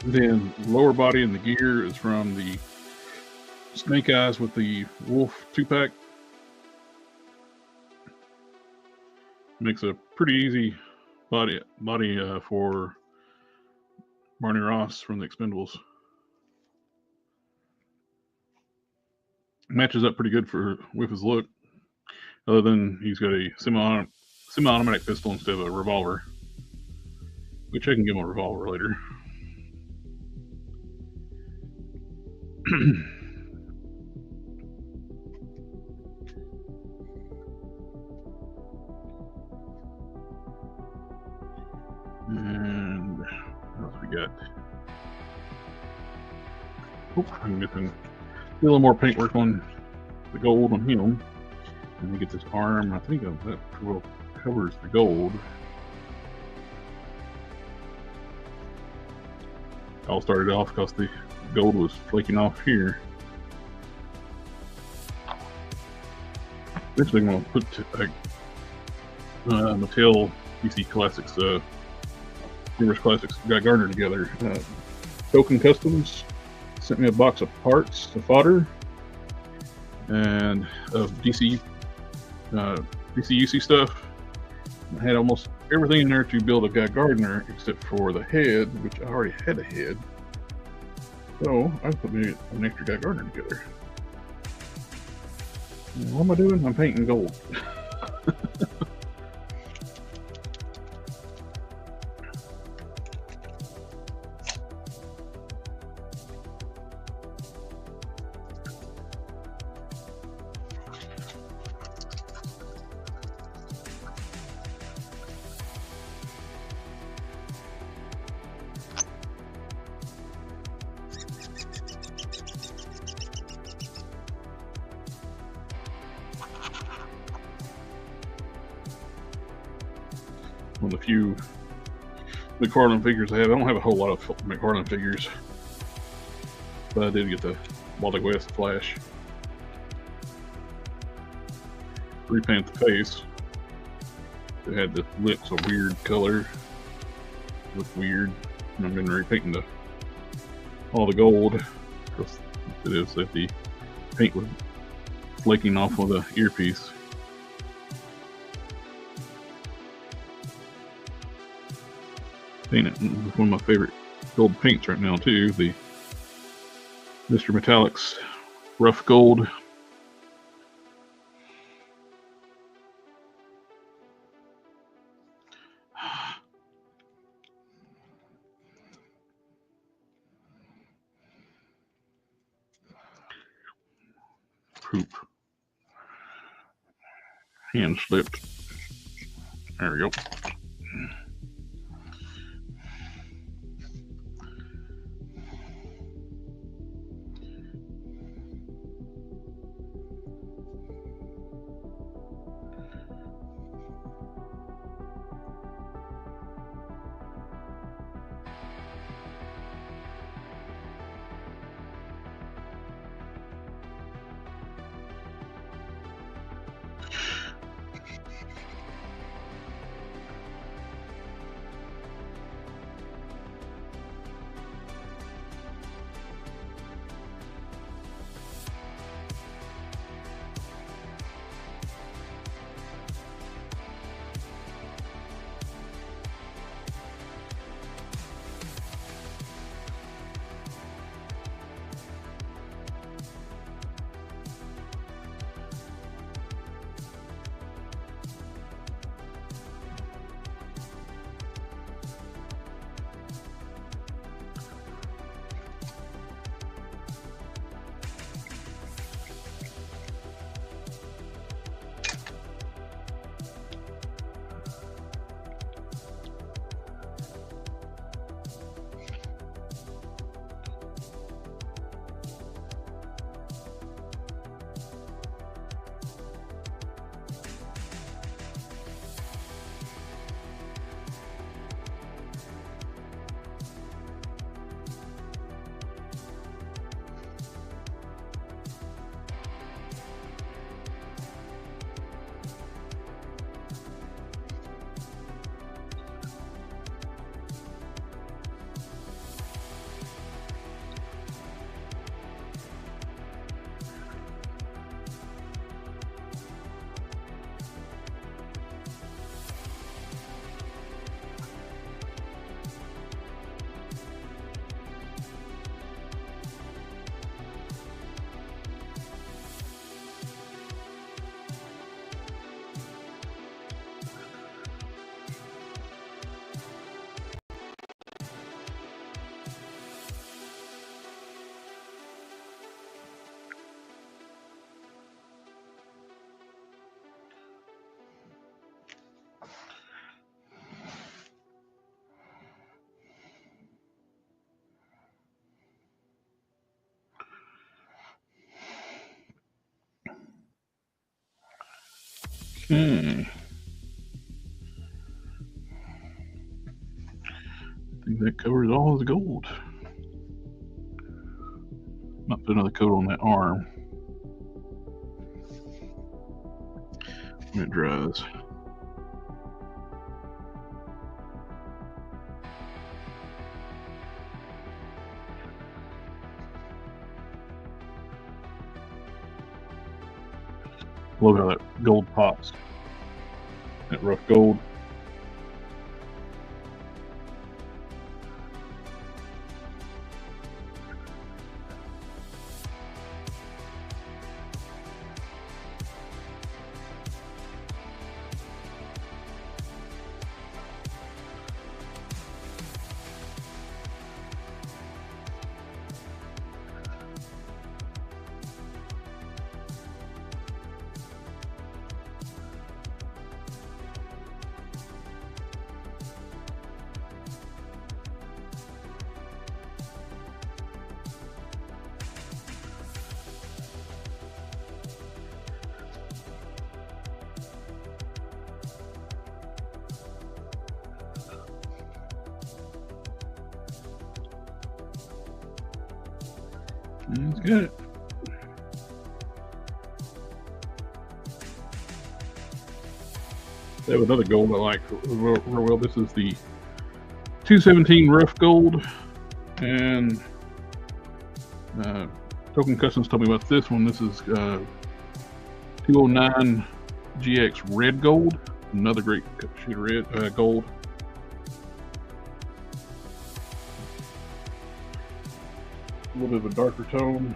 Then the lower body and the gear is from the Snake Eyes with the Wolf 2-pack. Makes a pretty easy body for Barney Ross from the Expendables. Matches up pretty good with his look, other than he's got a semi-automatic pistol instead of a revolver, which I can give him a revolver later. And what else we got? I'm missing a little more paintwork on the gold on him. And we get this arm. I think that covers the gold. All started off because the gold was flaking off here. Eventually, I'm going to put Mattel DC Classics, Universe Classics Guy Gardner together. Token Customs sent me a box of parts, the fodder, and of DCUC stuff. I had almost everything in there to build a Guy Gardner except for the head, which I already had a head. So I put me an extra Guy Gardner together. And what am I doing? I'm painting gold. One of the few McFarlane figures I have. I don't have a whole lot of McFarlane figures, but I did get the Baltic West Flash. Repaint the face. It had the lips a weird color. Looked weird. And I've been repainting all the gold. Because it is that the paint was flaking off of the earpiece. Paint it with one of my favorite gold paints right now too, the Mr. Metallics Rough Gold. Poop. Hand slipped. There we go. Okay. I think that covers all of the gold. Might put another coat on that arm when it dries. Love how that gold pops. That rough gold. That's good. They have another gold I like real well. This is the 217 rough gold, and Token Customs told me about this one. This is 209 GX red gold, another great shade of red gold. A little bit of a darker tone.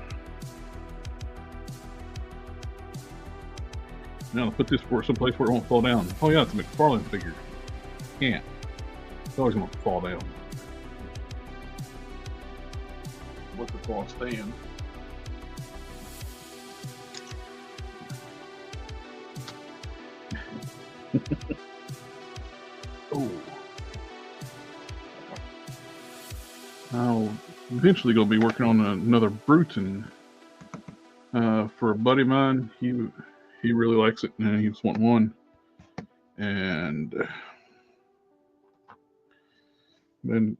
Now I'll put this someplace where it won't fall down. Oh yeah, it's a McFarlane figure. Can't. It's always going to fall down. What's the fall stand? Oh. I'll eventually going to be working on another Bruton for a buddy of mine. He really likes it, and he just want one. And then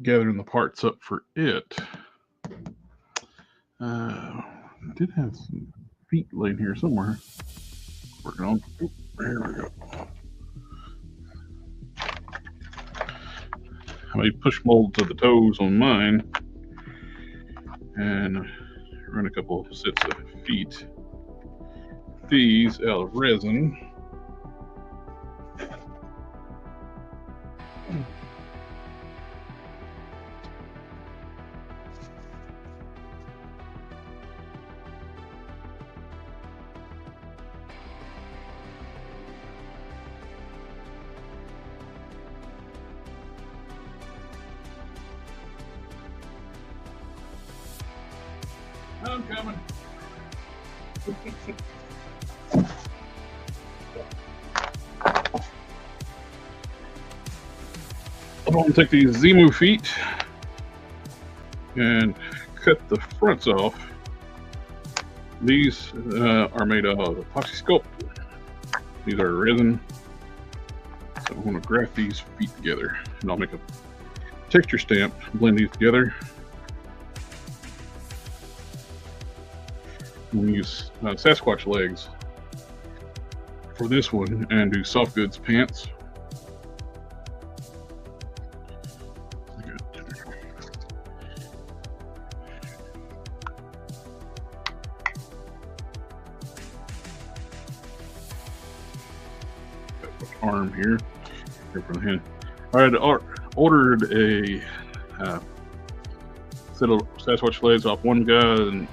gathering the parts up for it. Did have some feet laying here somewhere. Working on. Oop, here we go. I made push molds of the toes on mine, and run a couple sets of feet. These out of resin. I'm coming. I'm going to take these Zemu feet and cut the fronts off. These are made of Epoxy Sculpt. These are resin. So I'm going to graft these feet together, and I'll make a texture stamp, blend these together. I'm going to use Sasquatch legs for this one and do soft goods pants. Arm here from the hand. I had ordered a set of Sasquatch legs off one guy and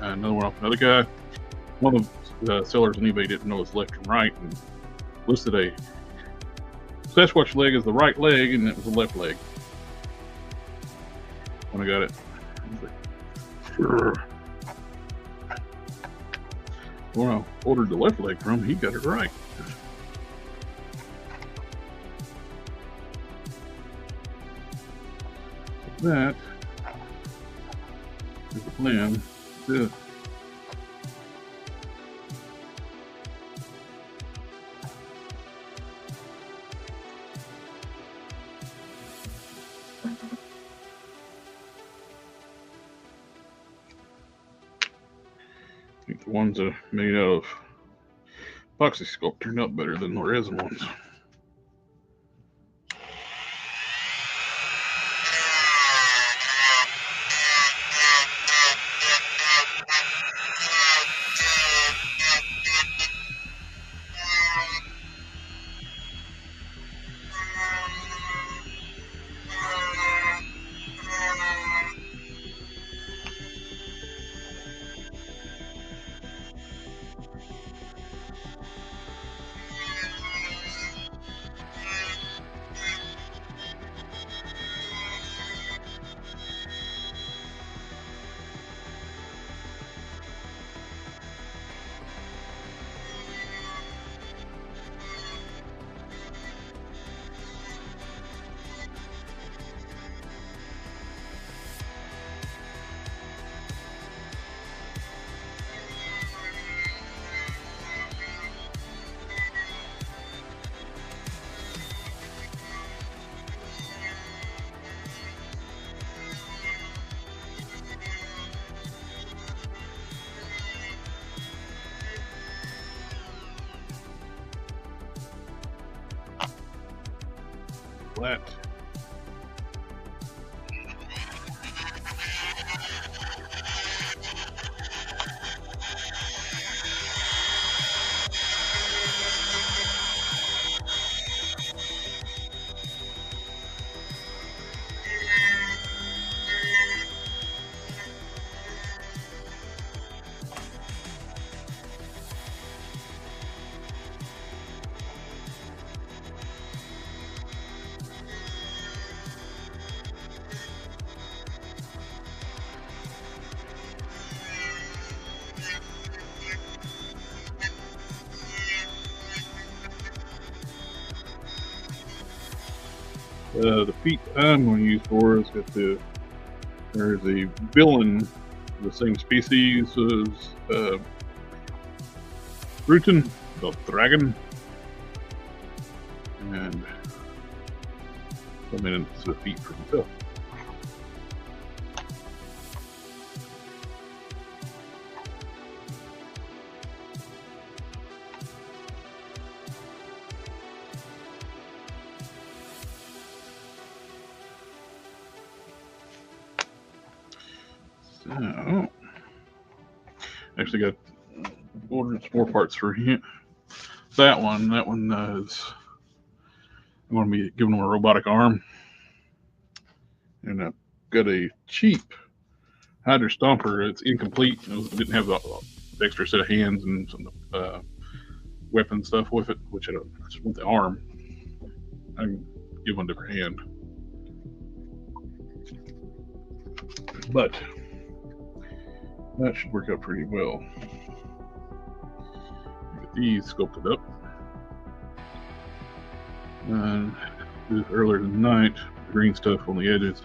another one off another guy. One of the sellers on eBay didn't know it's left and right, and listed a Sasquatch leg as the right leg, and it was the left leg. When I got it, I was like, sure. When I ordered the left leg from, he got it right. That is the plan. This. ones that are made out of epoxy sculpt turned out better than the resin ones. Flat. The feet I'm going to use for is got there's a villain, the same species as Bruton, the dragon, and come in and the feet for himself. So, actually got ordered some more parts for him. That one is, I'm going to be giving him a robotic arm. And I've got a cheap Hydra Stomper. It's incomplete. It didn't have the extra set of hands and some weapon stuff with it, which I just want the arm. I can give one a different hand. But that should work out pretty well. Get these sculpted up. And did it earlier tonight, the green stuff on the edges.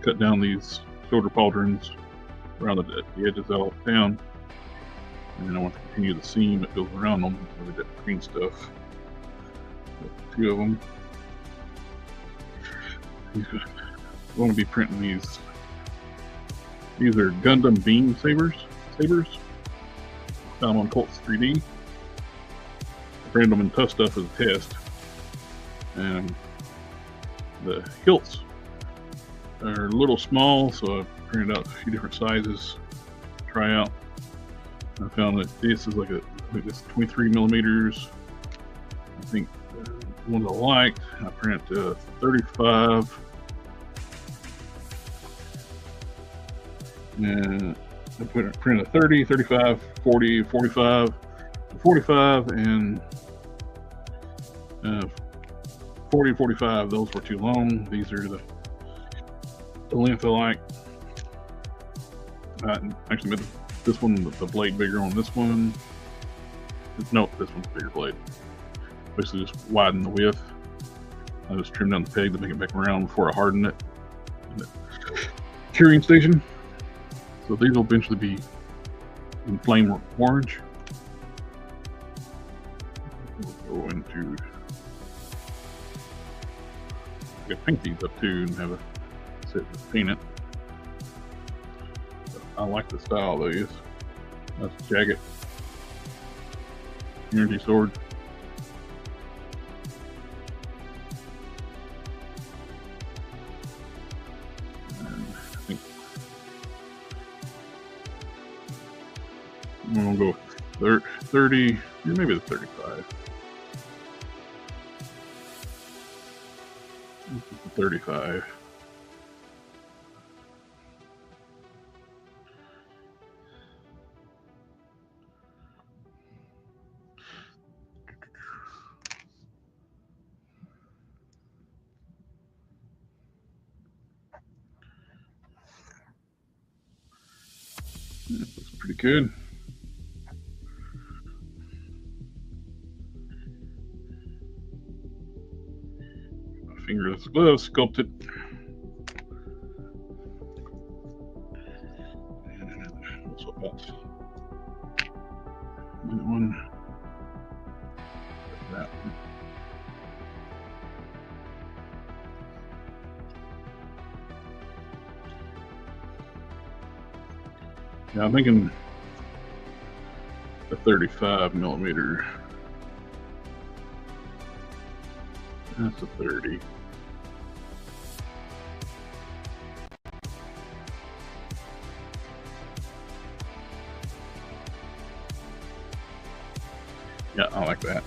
Cut down these shoulder pauldrons around the edges all down. And then I want to continue the seam that goes around them with the green stuff. Two of them. I'm going to be printing these. These are Gundam beam sabers. Found on Colts 3D. I printed them in tough stuff as a test. And the hilts are a little small, so I printed out a few different sizes to try out. I found that this is like I think this is 23 millimeters. I think one I liked. I printed 35. And I printed 30, 35, 40, 45, 45, and 40, 45. Those were too long. These are the length I like. I actually made this one, the blade bigger on this one. No, this one's bigger blade. Basically just widen the width. I just trimmed down the peg to make it back around before I hardened it in the curing station. So these will eventually be in flame orange. We'll go into, I could paint these up too and have a set to paint it. But I like the style of these. That's jagged. Unity sword. And I think I'm gonna go 30, maybe the 35. 35. That's pretty good. My fingerless gloves, sculpt it. And swap out that one. That one. Yeah, I'm thinking a 35 millimeter. That's a 30. Yeah, I like that.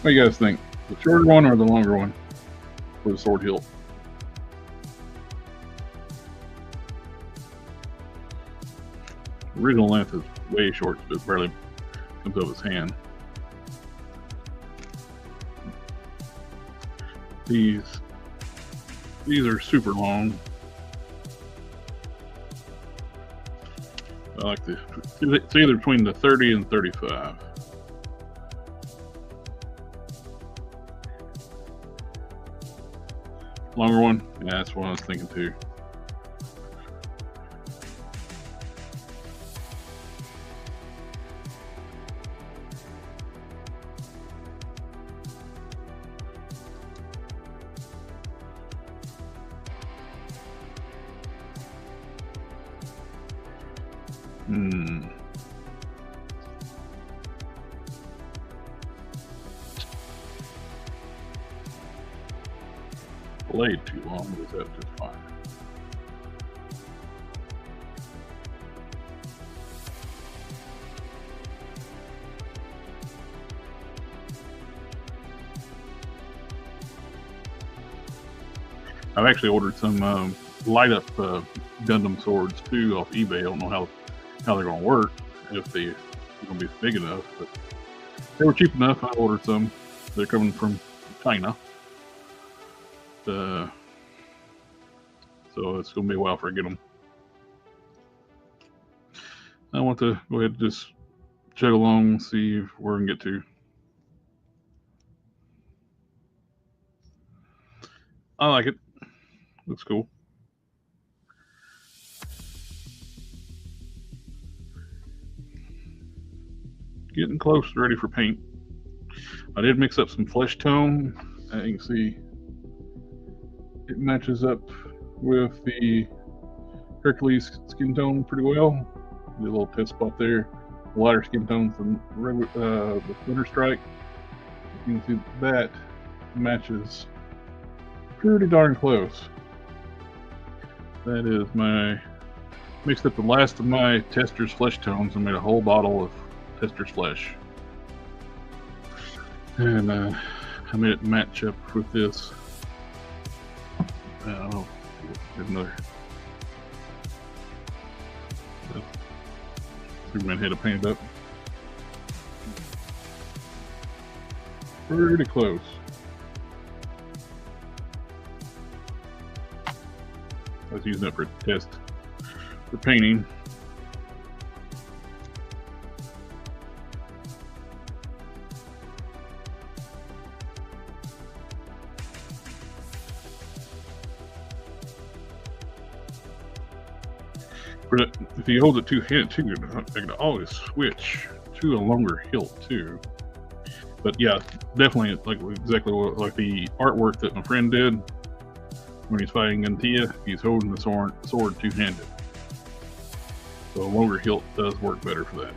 What do you guys think? The shorter one or the longer one for the sword hilt? The original length is way short, so it barely comes over his hand. These are super long. I like it's either between the 30 and 35. Longer one? Yeah, that's what I was thinking too. Blade too long, but that's just fine. I've actually ordered some light up Gundam swords too off eBay. I don't know how they're going to work, if they're going to be big enough, but they were cheap enough. I ordered some. They're coming from China. So it's going to be a while before I get them. I want to go ahead and just chug along and see where we can get to. I like it. Looks cool. Getting close, ready for paint. I did mix up some flesh tone. As you can see, it matches up with the Hercules skin tone pretty well. Did a little test spot there. Lighter skin tones than the Thunder Strike. You can see that matches pretty darn close. That is my mixed up the last of my Tester's flesh tones and made a whole bottle of Tester's flesh. And I made it match up with this. I don't know. There's another. Superman head painted up. Pretty close. I was using it for a test for painting. But if you hold it two-handed too, I can always switch to a longer hilt too. But yeah, definitely like exactly what, like the artwork that my friend did when he's fighting Antia. He's holding the sword two-handed. So a longer hilt does work better for that.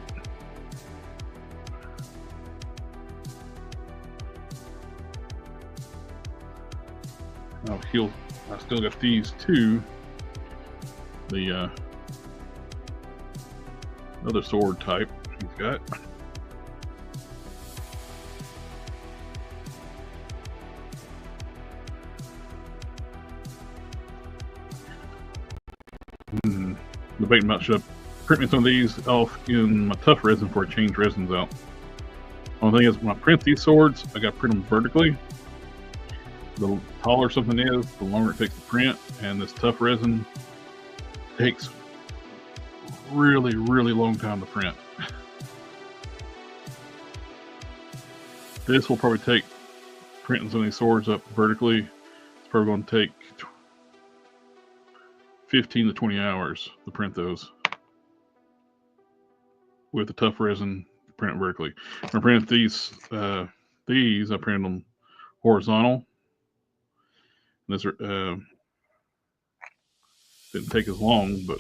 I still got these two. The other sword type he's got. Debating about should I print me some of these off in my tough resin before I change resins out. Only thing is, when I print these swords, I got to print them vertically. The taller something is, the longer it takes to print, and this tough resin takes really long time to print. This will probably take printing some of these swords up vertically. It's probably going to take 15 to 20 hours to print those with the tough resin. Print it vertically. When I print these, I print them horizontal. This didn't take as long, but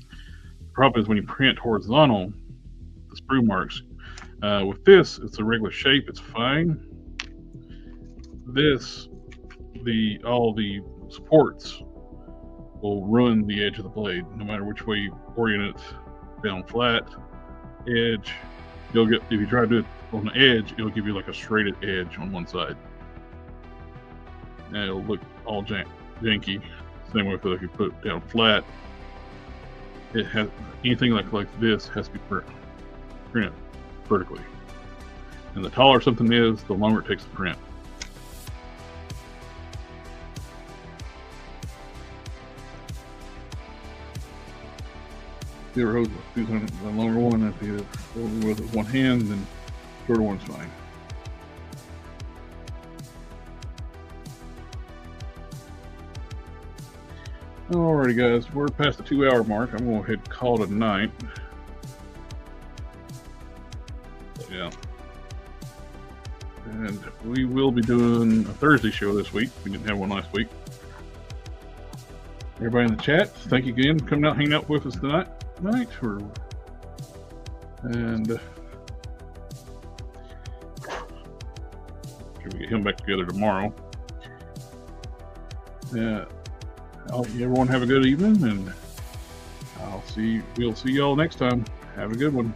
the problem is when you print horizontal, the sprue marks. With this, it's a regular shape. It's fine. This, all the supports will ruin the edge of the blade, no matter which way you orient it. Down flat, edge, you'll get, if you try to do it on the edge, it'll give you like a straighted edge on one side. And it'll look all janky. Same way if you put it down flat, it has anything like this has to be printed vertically. And the taller something is, the longer it takes to print. The other hose with the longer one, if you with one hand, then the shorter one's fine. Alrighty guys, we're past the 2-hour mark. I'm going to go ahead and call it a night. Yeah. And we will be doing a Thursday show this week. We didn't have one last week. Everybody in the chat, thank you again for coming out, hanging out with us tonight. And should we get him back together tomorrow? Yeah. Everyone have a good evening, and we'll see y'all next time. Have a good one.